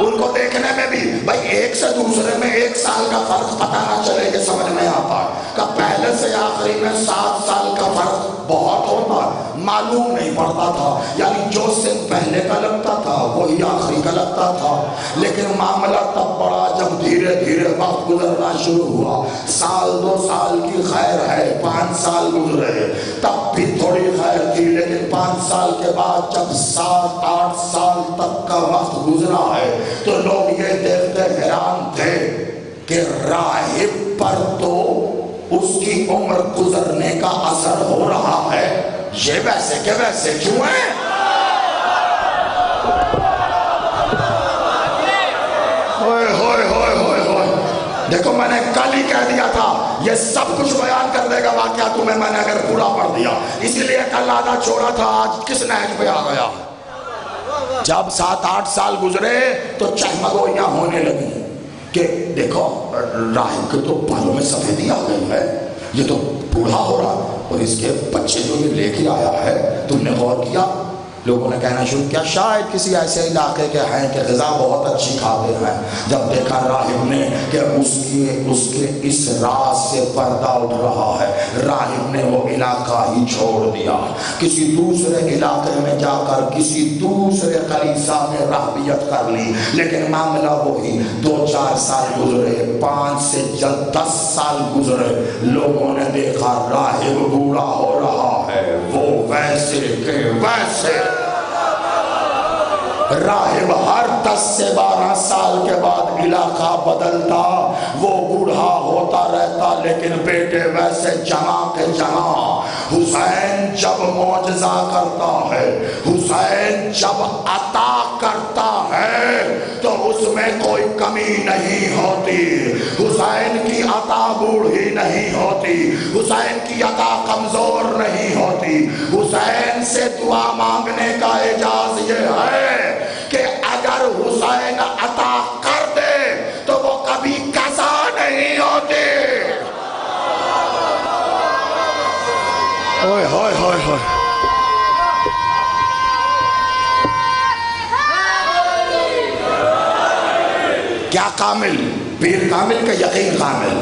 ان کو دیکھنے میں بھی بھائی ایک سے دوسرے میں 1 سال کا فرق پتہ نہ چلے کہ سمجھ میں آتا کہ پہلے سے آخری میں 7 سال کا فرق بہت ہوتا، معلوم نہیں پڑتا تھا، یعنی جو سن پہلے کا لگتا تھا وہی آخری کا لگتا تھا۔ لیکن معاملہ تب بڑا جب دھیرے دھیرے وقت گزرنا شروع ہوا، 1-2 سال کی خیر ہے، 5 سال گزرے تب بھی تھوڑی خیر تھی، لیکن 5 سال کے بعد جب 7-8 سال تک کا وقت گزرا ہے تو لوگ یہ دیکھتے حیران تھے کہ راہب پر تو اس کی عمر گزرنے کا اثر ہو رہا ہے، یہ ویسے کہ ویسے کیوں ہے؟ دیکھو میں نے کل ہی کہہ دیا تھا یہ سب کچھ بیان کر دے گا واقعہ تمہیں، میں نے اگر پورا پڑھ دیا، اسی لیے کل آدھا چھوڑا تھا، آج کس نہج پہ آ گیا؟ جب 7-8 سال گزرے تو چہمگوئیاں ہونے لگی کہ دیکھو راہب کے تو بالوں میں سفیدی آ گئی ہے، یہ تو بوڑھا ہو رہا، اور اس کے بچے جو یہ لے کے آیا ہے تم نے غور کیا؟ لوگوں نے کہنا شروع کیا شاید کسی ایسے علاقے کے ہیں کہ غذا بہت اچھی کھاتے ہیں۔ جب دیکھا راہب نے کہ اس کے اس راز سے پردہ اٹھ رہا ہے، راہب نے وہ علاقہ ہی چھوڑ دیا، کسی دوسرے علاقے میں جا کر کسی دوسرے کلیسا میں راہبیت کر لی۔ لیکن معاملہ وہی، 2-4 سال گزرے، 5 سے جلد 10 سال گزرے، لوگوں نے دیکھا راہب بوڑھا ہو رہا ہے، وہ ویسے کہ ویسے۔ راہب ہر 10 سے 12 سال کے بعد علاقہ بدلتا، وہ بوڑھا ہوتا رہتا، لیکن بیٹے ویسے جمع کے جمع۔ حسین جب معجزہ کرتا ہے، حسین جب عطا کرتا ہے تو اس میں کوئی کمی نہیں ہوتی، حسین کی عطا بوڑھی نہیں ہوتی، حسین کی عطا کمزور نہیں ہوتی۔ حسین سے دعا مانگنے کا اعجاز یہ ہے کہ اگر حسین عطا کر دے تو وہ کبھی قضا نہیں ہوتی۔ اوئے ہوئے ہوئے ہوئے، کیا کامل؟ پیر کامل کا یقین کامل؟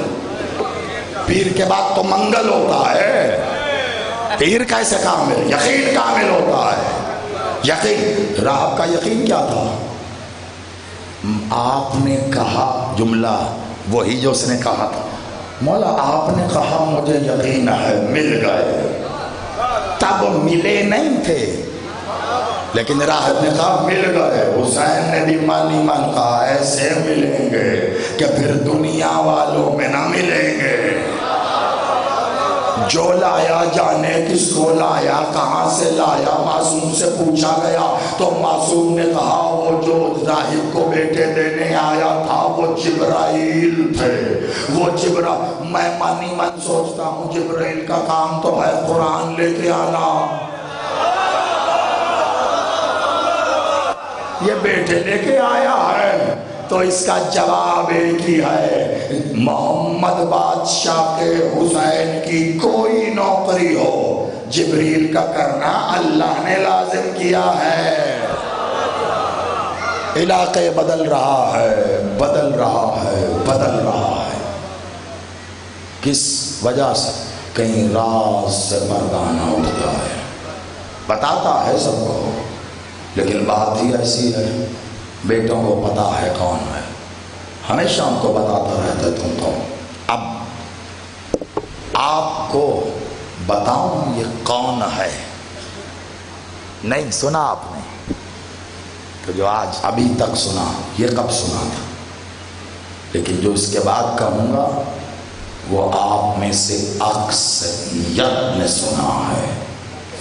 پیر کے بعد تو منگل ہوتا ہے، پیر کیسے کامل؟ یقین کامل ہوتا ہے۔ یقین، راہب کا یقین کیا تھا؟ آپ نے کہا جملہ وہی جو اس نے کہا تھا، مولا آپ نے کہا مجھے یقین ہے، مل گئے۔ تب ملے نہیں تھے، لیکن راہب نے کہا مل گئے۔ حسین نے بھی مانی من کہا ایسے ملیں گے کہ پھر دنیا والوں میں نہ ملیں گے۔ جو لایا جانے کس کو لایا، کہاں سے لایا، معصوم سے پوچھا گیا تو معصوم نے کہا وہ جو راہب کو بیٹے دینے آیا تھا وہ جبرائیل تھے، وہ جبرائیل۔ میں مانی من سوچتا ہوں جبرائیل کا کام تو ہے قرآن لے کے آنا، یہ بیٹے لے کے آیا ہے تو اس کا جواب ایک ہی ہے، محمد بادشاہ کے حسین کی کوئی نوکری ہو، جبریل کا کرنا اللہ نے لازم کیا ہے۔ علاقے بدل رہا ہے، بدل رہا ہے، بدل رہا ہے، کس وجہ سے؟ کہیں راز سے مردانہ اٹھ گیا ہے، بتاتا ہے سب کو، لیکن بات ہی ایسی ہے بیٹوں کو پتا ہے کون ہے، ہمیشہ ہم کو بتاتا رہتا ہے تم کو۔ اب آپ کو بتاؤں یہ کون ہے؟ نہیں سنا آپ نے تو جو آج ابھی تک سنا یہ کب سنا تھا، لیکن جو اس کے بعد کہوں گا وہ آپ میں سے اکثریت نے سنا ہے۔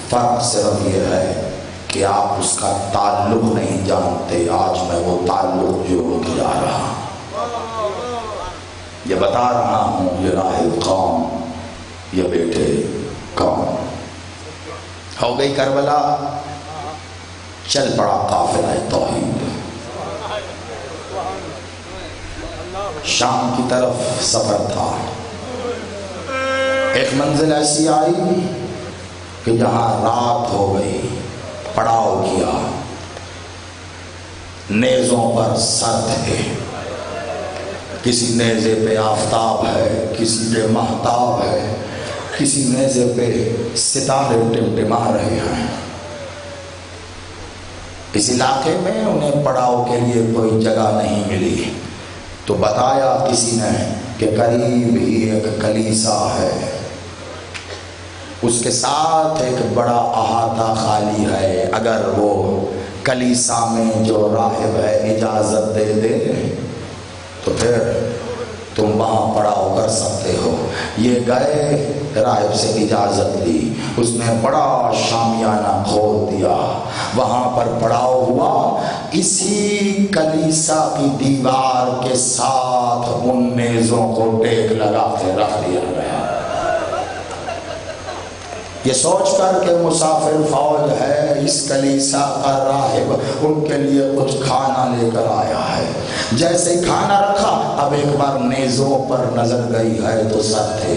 فرق صرف یہ ہے کہ آپ اس کا تعلق نہیں جانتے، آج میں وہ تعلق جوڑ کے جا رہا ہوں، یہ بتا رہا ہوں یہ راہب کون، یہ بیٹے کون۔ ہو گئی کربلا، چل پڑا قافلہ توحید، شام کی طرف سفر تھا، ایک منزل ایسی آئی کہ جہاں رات ہو گئی، پڑاؤ کیا، نیزوں پر سر تھے، کسی نیزے پہ آفتاب ہے، کسی پہ مہتاب ہے، کسی نیزے پہ ستارے ٹمٹما رہے ہیں۔ اس علاقے میں انہیں پڑاؤ کے لیے کوئی جگہ نہیں ملی، تو بتایا کسی نے کہ قریب ہی ایک کلیسا ہے، اس کے ساتھ ایک بڑا احاطہ خالی ہے، اگر وہ کلیسا میں جو راہب ہے اجازت دے دے تو پھر تم وہاں پڑاؤ کر سکتے ہو۔ یہ گئے، راہب سے اجازت لی، اس نے بڑا شامیانہ کھول دیا، وہاں پر پڑاؤ ہوا۔ اسی کلیسا کی دیوار کے ساتھ ان نیزوں کو ٹیک لگا کے رکھ دیا گیا۔ یہ سوچ کر کہ مسافر فوج ہے، اس کلیسا کا راہب ان کے لیے کچھ کھانا لے کر آیا ہے۔ جیسے کھانا رکھا، اب ایک بار نیزوں پر نظر گئی ہے تو سر تھے،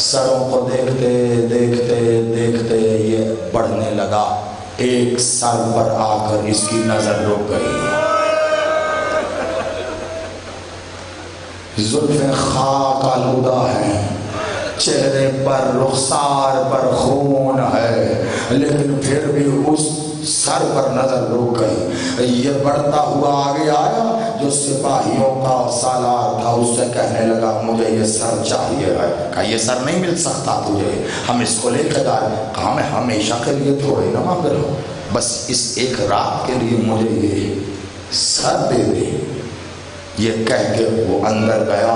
سروں کو دیکھتے دیکھتے دیکھتے یہ بڑھنے لگا، ایک سر پر آ کر اس کی نظر رک گئی، زلفیں خاک آلودہ ہیں، چہرے پر رخسار پر خون ہے، لیکن پھر بھی اس سر پر نظر رک گئی۔ یہ بڑھتا ہوا آگے آیا، جو سپاہیوں کا سالار تھا اس سے کہنے لگا مجھے یہ سر چاہیے ہے۔ کہا یہ سر نہیں مل سکتا تجھے، ہم اس کو لے کے جائیں۔ کہا میں ہمیشہ کے لیے تھوڑی نہ مانگ رہا ہوں، بس اس ایک رات کے لیے مجھے یہ سر دے دے۔ یہ کہہ کے وہ اندر گیا،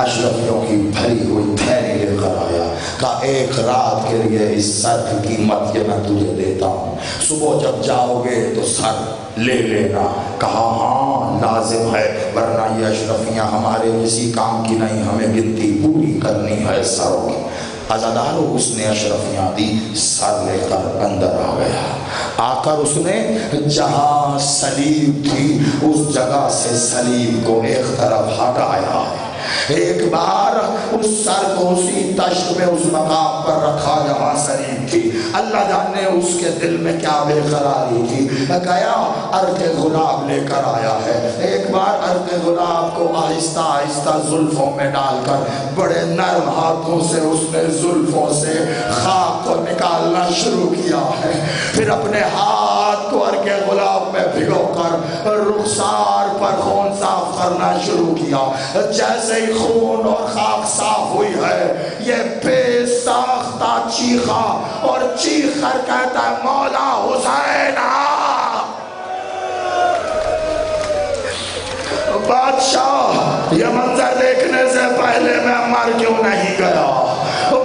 اشرفیوں کی بھری ہوئی تھیلی لے کر آیا، کہا ایک رات کے لیے اس سر کی قیمت یہ میں تجھے دیتا ہوں، صبح جب جاؤ گے تو سر لے لینا۔ کہا ہاں لازم ہے، ورنہ یہ اشرفیاں ہمارے کسی کام کی نہیں، ہمیں گنتی پوری کرنی ہے سروں کی۔ عزادارو اس نے اشرفیاں دی، سر لے کر اندر آ گیا، آ کر اس نے جہاں صلیب تھی اس جگہ سے صلیب کو ایک طرف ہٹایا، ایک بار اس سر کو اسی تشت میں اس مقام پر رکھا جہاں صلیب تھی۔ اللہ جانے اس کے دل میں کیا بے قراری تھی، گیا عرق گلاب لے کر آیا ہے، ایک بار عرق گلاب کو آہستہ آہستہ زلفوں میں ڈال کر بڑے نرم ہاتھوں سے اس نے زلفوں سے خاک کو نکالنا شروع کیا ہے، پھر اپنے ہاتھ کو عرق گلاب میں بھگو کر رخسار پر خون صاف کرنا شروع کیا۔ جیسے ہی خون اور خاک صاف ہوئی ہے، یہ بے ساختہ چیخا اور چیخ کر کہتا ہے مولا حسین بادشاہ، یہ منظر دیکھنے سے پہلے میں مر کیوں نہیں گیا؟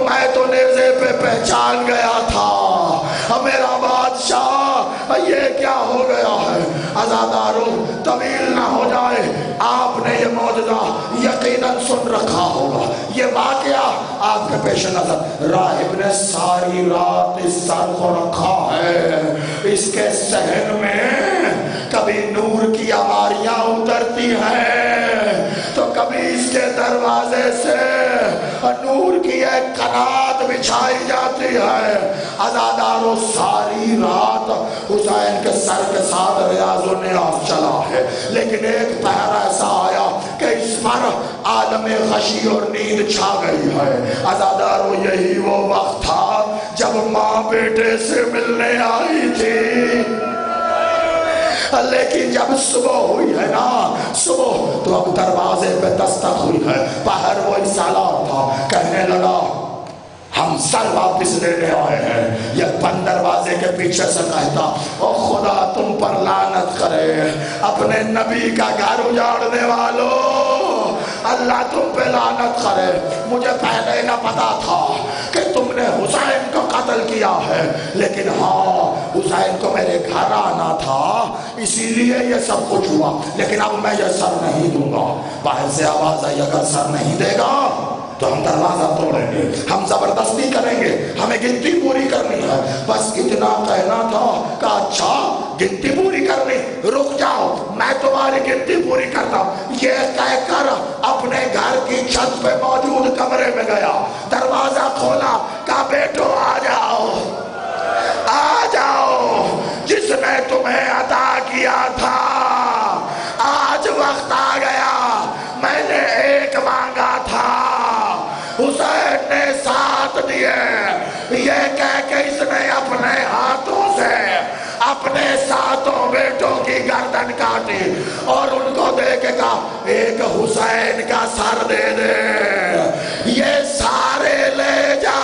میں تو نیزے پہ پہچان گیا تھا، میرا بادشاہ یہ کیا ہو گیا ہے؟ عزادارو طویل نہ ہو جائے، آپ نے یہ معجزہ یقیناً سن رکھا ہوگا۔ یہ واقعہ آپ کے پیش نظر، راہب نے ساری رات اس سر کو رکھا ہے، اس کے صحن میں کبھی نور کی آواریاں اترتی ہیں تو کبھی اس کے دروازے سے نور کی ایک قنات بچھائی جاتی ہے۔ عزادارو ساری رات حسین کے سر کے ساتھ ریاض و نیاز چلا ہے، لیکن ایک پہر ایسا آیا کہ اس پر عالم غشی اور نیند چھا گئی ہے۔ عزادارو یہی وہ وقت تھا جب ماں بیٹے سے ملنے آئی تھی، لیکن جب صبح ہوئی ہے نا، صبح تو اب دروازے پہ دستک ہوئی ہے، باہر وہ ایک سالار تھا، کہنے لگا ہم سر واپس لینے آئے ہیں۔ یہ بند دروازے کے پیچھے سے کہتا او خدا تم پر لعنت کرے، اپنے نبی کا گھر اجاڑنے والوں، اللہ تم پہ لعنت کرے، مجھے پہلے نہ پتا تھا کہ تم نے حسین کو قتل کیا ہے، لیکن ہاں حسین کو میرے گھر آنا تھا اسی لیے یہ سب کچھ ہوا، لیکن اب میں یہ سر نہیں دوں گا۔ باہر سے آواز آئی اگر سر نہیں دے گا تو ہم دروازہ توڑیں گے، ہم زبردستی کریں گے، ہمیں گنتی پوری کرنی ہے۔ بس اتنا کہنا تھا کہ اچھا گنتی پوری کرنی، رک جاؤ میں تمہاری گنتی پوری کرتا ہوں، یہ کہہ کر اپنے گھر کی چھت پہ موجود کمرے میں گیا، دروازہ کھولا، کہا بیٹو آ جاؤ آ جاؤ، جس نے تمہیں عطا کیا تھا اپنے ساتوں بیٹوں کی گردن کاٹی اور ان کو دے کے کہا ایک حسین کا سر دے دے، یہ سارے لے جا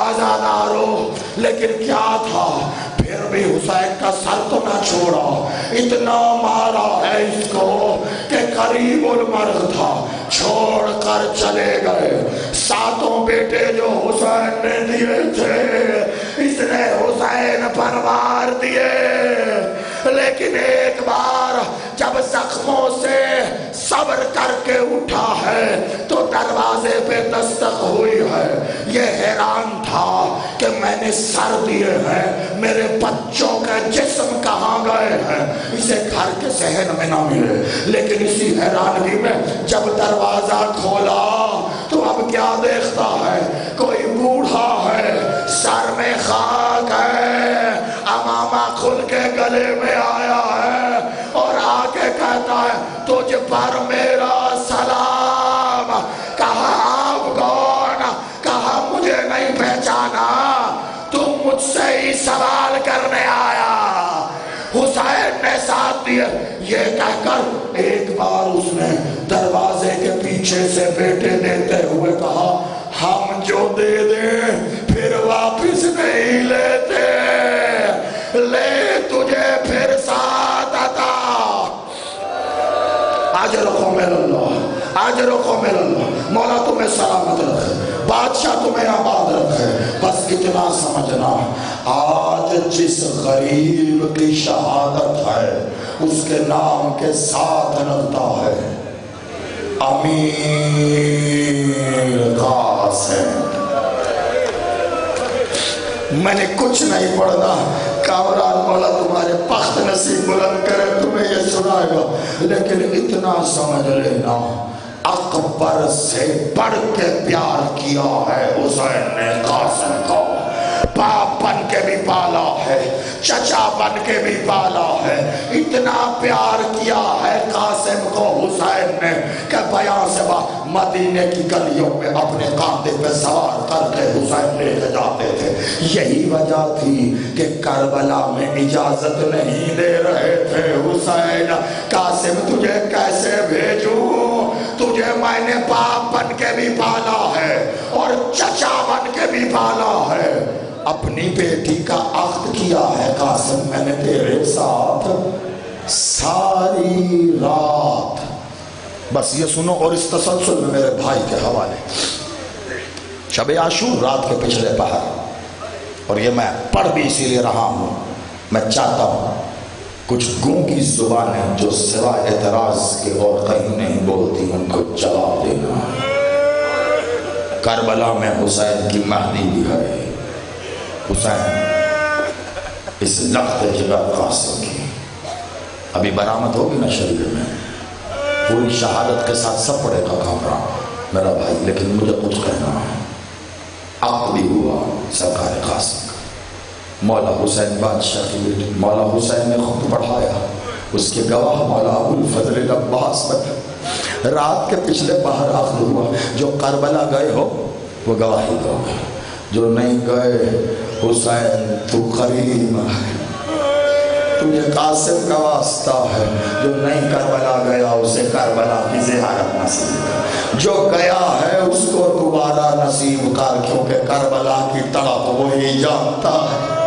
آزادارو۔ لیکن کیا تھا، پھر بھی حسین کا سر تو نہ چھوڑا، اتنا مارا ہے اس کو کہ قریب المرغ تھا، چھوڑ کر چلے گئے۔ ساتوں بیٹے جو حسین نے دیے تھے اس نے حسین پر مار دیے، لیکن ایک بار جب زخموں سے صبر کر کے اٹھا ہے تو دروازے پہ دستک ہوئی ہے۔ یہ حیران تھا کہ میں نے سر دیے ہیں، میرے بچوں کا جسم کہاں گئے ہیں، اسے گھر کے صحن میں نہ ملے۔ لیکن اسی حیرانگی میں جب دروازہ کھولا تو اب کیا دیکھتا ہے، کوئی بوڑھا ہے، سر میں خاک ہے، امامہ کھل کے گلے میں آیا ہے اور آ کے کہتا ہے تجھ پر میرا سلام۔ کہا آپ کون؟ کہا مجھے نہیں پہچانا، تم مجھ سے ہی سوال کرنے آیا۔ حسین نے ساتھ دیے، یہ کہہ کر ایک بار اس نے دروازے کے پیچھے سے بیٹے دیتے ہوئے کہا ہم جو دے دیں پھر واپس نہیں لیتے، لے تجھے پھر ساتھ عطا۔ اجرکم اللہ، اجرکم اللہ، مولا تمہیں سلامت رکھے، بادشاہ تمہیں آباد رکھے۔ بس اتنا سمجھنا، آج جس غریب کی شہادت ہے اس کے نام کے ساتھ لگتا ہے امیر قاسم۔ میں نے کچھ نہیں پڑھنا، کامران مولا تمہارے بخت نصیب بلند کرے، تمہیں یہ سنائے گا، لیکن اتنا سمجھ لینا اکبر سے بڑھ کے پیار کیا ہے حسین نے قاسم کو۔ باپ بن کے بھی پالا ہے، چچا بن کے بھی پالا ہے، اتنا پیار کیا ہے قاسم کو حسین نے کہ بیان سے مدینے کی گلیوں میں اپنے کاندھے پہ سوار کر کے حسین لے کے جاتے تھے۔ یہی وجہ تھی کہ کربلا میں اجازت نہیں دے رہے تھے، حسین قاسم تجھے کیسے بھیجوں، تجھے میں نے باپ بن کے بھی پالا ہے اور چچا بن کے بھی پالا ہے، اپنی بیٹی کا عقد کیا ہے قاسم میں نے تیرے ساتھ ساری رات۔ بس یہ سنو اور اس تسلسل میں میرے بھائی کے حوالے، شب عاشور رات کے پچھلے پہر، اور یہ میں پڑھ بھی اسی لیے رہا ہوں، میں چاہتا ہوں کچھ گونگی زبانیں جو سوائے اعتراض کے اور کہیں نہیں بولتی ان کو جواب دینا۔ کربلا میں حسین کی مہدی بھی ہے، حسین اس لخت جگر قاسم کی ابھی برآمد ہوگی نا شریعہ میں، پوری شہادت کے ساتھ سب پڑے گا کامران میرا بھائی، لیکن مجھے کچھ کہنا ہے۔ عقد بھی ہوا سرکار قاسم کا، مولا حسین بادشاہ کی بیٹی مولا حسین نے خود پڑھایا، اس کے گواہ مولا ابو الفضل عباس بن۔ رات کے پچھلے پہر عقد ہوا، جو کربلا گئے ہو وہ گواہی دو گے، جو نہیں گئے حسین تو کریم ہے، تجھے قاسم کا واسطہ ہے، جو نہیں کربلا گیا اسے کربلا کی زیارت نصیب ہے، جو گیا ہے اس کو دوبارہ نصیب کر، کیونکہ کربلا کی تڑپ وہی جانتا ہے۔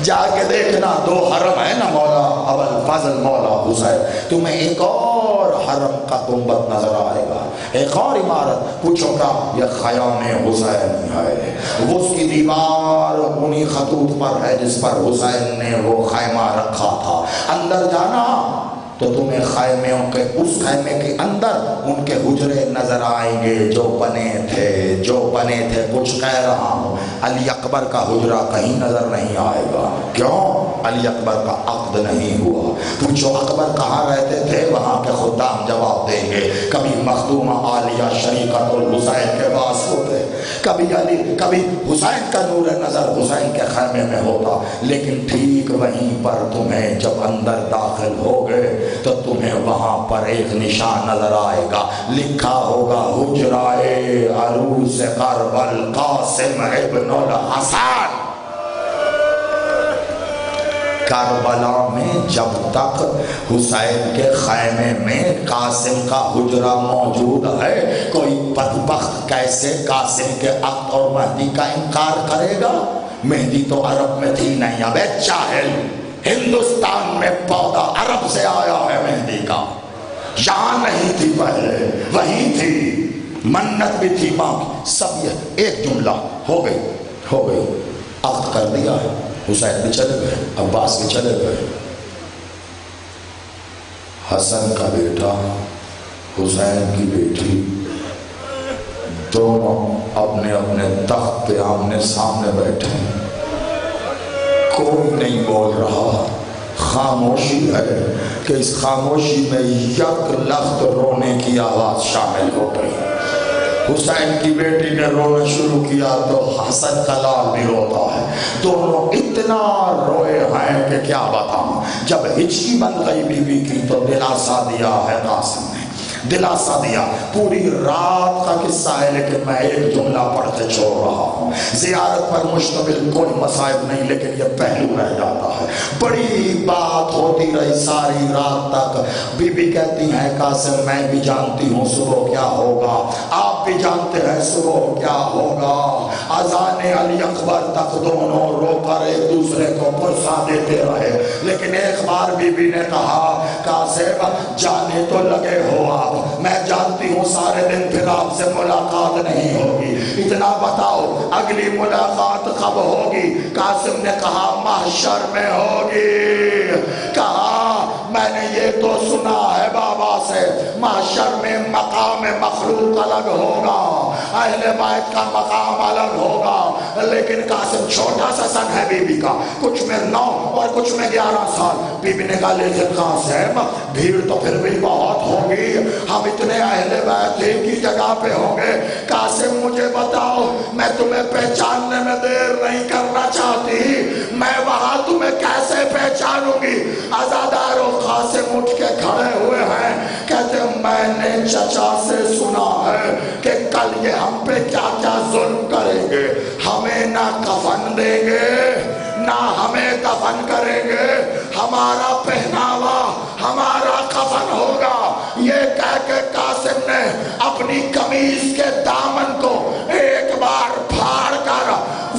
جا کے دیکھنا دو حرم ہے نا مولا ابو الفضل مولا حسین، تمہیں ایک اور حرم کا گنبد نظر آئے گا، ایک اور عمارت، پوچھو گا یہ خیام حسین ہے، وہ اس کی دیوار انہی خطوط پر ہے جس پر حسین نے وہ خیمہ رکھا تھا۔ اندر جانا تو تمہیں خیموں کے اس خیمے کے اندر ان کے حجرے نظر آئیں گے جو بنے تھے کچھ کہہ رہا ہوں، علی اکبر کا حجرہ کہیں نظر نہیں آئے گا، کیوں؟ علی اکبر کا عقد نہیں ہوا۔ پوچھو اکبر کہاں رہتے تھے، وہاں کے خدام جواب دیں گے، کبھی مخدومہ عالیہ شریکت الحسین کے پاس ہوتے، کبھی حسین کا نور نظر حسین کے خیمے میں ہوتا، لیکن ٹھیک وہیں پر تمہیں جب اندر داخل ہو گئے تو تمہیں وہاں پر ایک نشان نظر آئے گا، لکھا ہوگا حجرائے عروس کربل قاسم ابن الحسن۔ کربلا میں جب تک حسین کے خیمے میں قاسم کا حجرہ موجود ہے، کوئی بدبخت کیسے قاسم کے عقد اور مہدی کا انکار کرے گا؟ مہدی تو عرب میں تھی نہیں، اب جاہل، ہندوستان میں پودا عرب سے آیا ہے مہدی کا، یہاں نہیں تھی پہلے، وہیں تھی، منت بھی تھی ماں کی، سب یہ ایک جملہ ہو گئی، عقد کر دیا ہے، حسین بھی چلے گئے، عباس بھی چلے گئے، حسن کا بیٹا حسین کی بیٹی دونوں اپنے اپنے تخت پہ آمنے سامنے بیٹھے ہیں، کوئی نہیں بول رہا، خاموشی ہے کہ اس خاموشی میں یک لخت رونے کی آواز شامل ہو گئی۔ حسین کی بیٹی نے رونا شروع کیا تو حسن کا لال بھی روتا ہے، دونوں اتنا روئے ہیں کہ کیا بتاؤں۔ جب ہچکی بن گئی بی بی کی تو دلاسا دیا ہے قاسم نے، دلاسا دیا۔ پوری رات کا قصہ ہے لیکن میں ایک جملہ پڑھ کے چھوڑ رہا ہوں۔ زیارت پر مشتمل کوئی مصائب نہیں لیکن یہ پہلو رہ جاتا ہے۔ بڑی بات ہوتی رہی ساری رات تک۔ بی بی کہتی ہیں قاسم میں بھی جانتی ہوں صبح کیا ہوگا، آپ بھی جانتے ہیں صبح کیا ہوگا۔ اذان علی اکبر تک دونوں رو کر ایک دوسرے کو پرسا دیتے رہے، لیکن ایک بار بی بی نے کہا قاسم جانے تو لگے ہو آپ، میں جانتی ہوں سارے دن پھر آپ سے ملاقات نہیں ہوگی، اتنا بتاؤ اگلی ملاقات کب ہوگی؟ قاسم نے کہا محشر میں ہوگی۔ کہا میں نے یہ تو سنا ہے بابا سے، محشر میں مقام مخلوق الگ ہوگا، اہل بیت کا مقام الگ ہوگا، لیکن قاسم چھوٹا سا سن ہے بی بی کا، کچھ میں 9 اور کچھ میں 11 سال۔ بی بی نے کہا لیکن قاسم بھیڑ تو پھر بھی بہت ہوگی، ہم اتنے اہل بیت ایک ہی جگہ پہ ہوں گے۔ قاسم مجھے بتاؤ، میں تمہیں پہچاننے میں دیر نہیں کرنا چاہتی، میں وہاں تمہیں کیسے پہچانوں گی؟ عزادار و قاسم اٹھ کے کھڑے ہوئے ہیں، کہتے میں نے چچا سے سنا ہے کہ کل یہ ہم پہ کیا کیا ظلم کریں گے، ہمیں نہ کفن دیں گے نہ ہمیں کفن کریں گے، ہمارا پہناوا ہمارا کفن ہوگا۔ یہ کہہ کے قاسم نے اپنی قمیض کے دامن کو ایک بار پھاڑ کر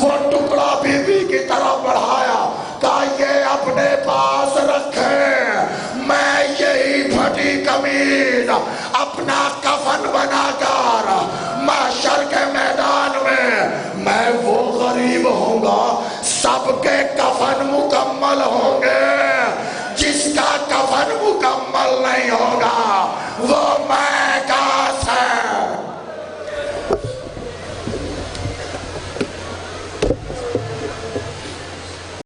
وہ ٹکڑا بی بی کی طرف بڑھایا، کہا یہ اپنے پاس رکھیں، میں یہی پھٹی قمیض اپنا کفن بنا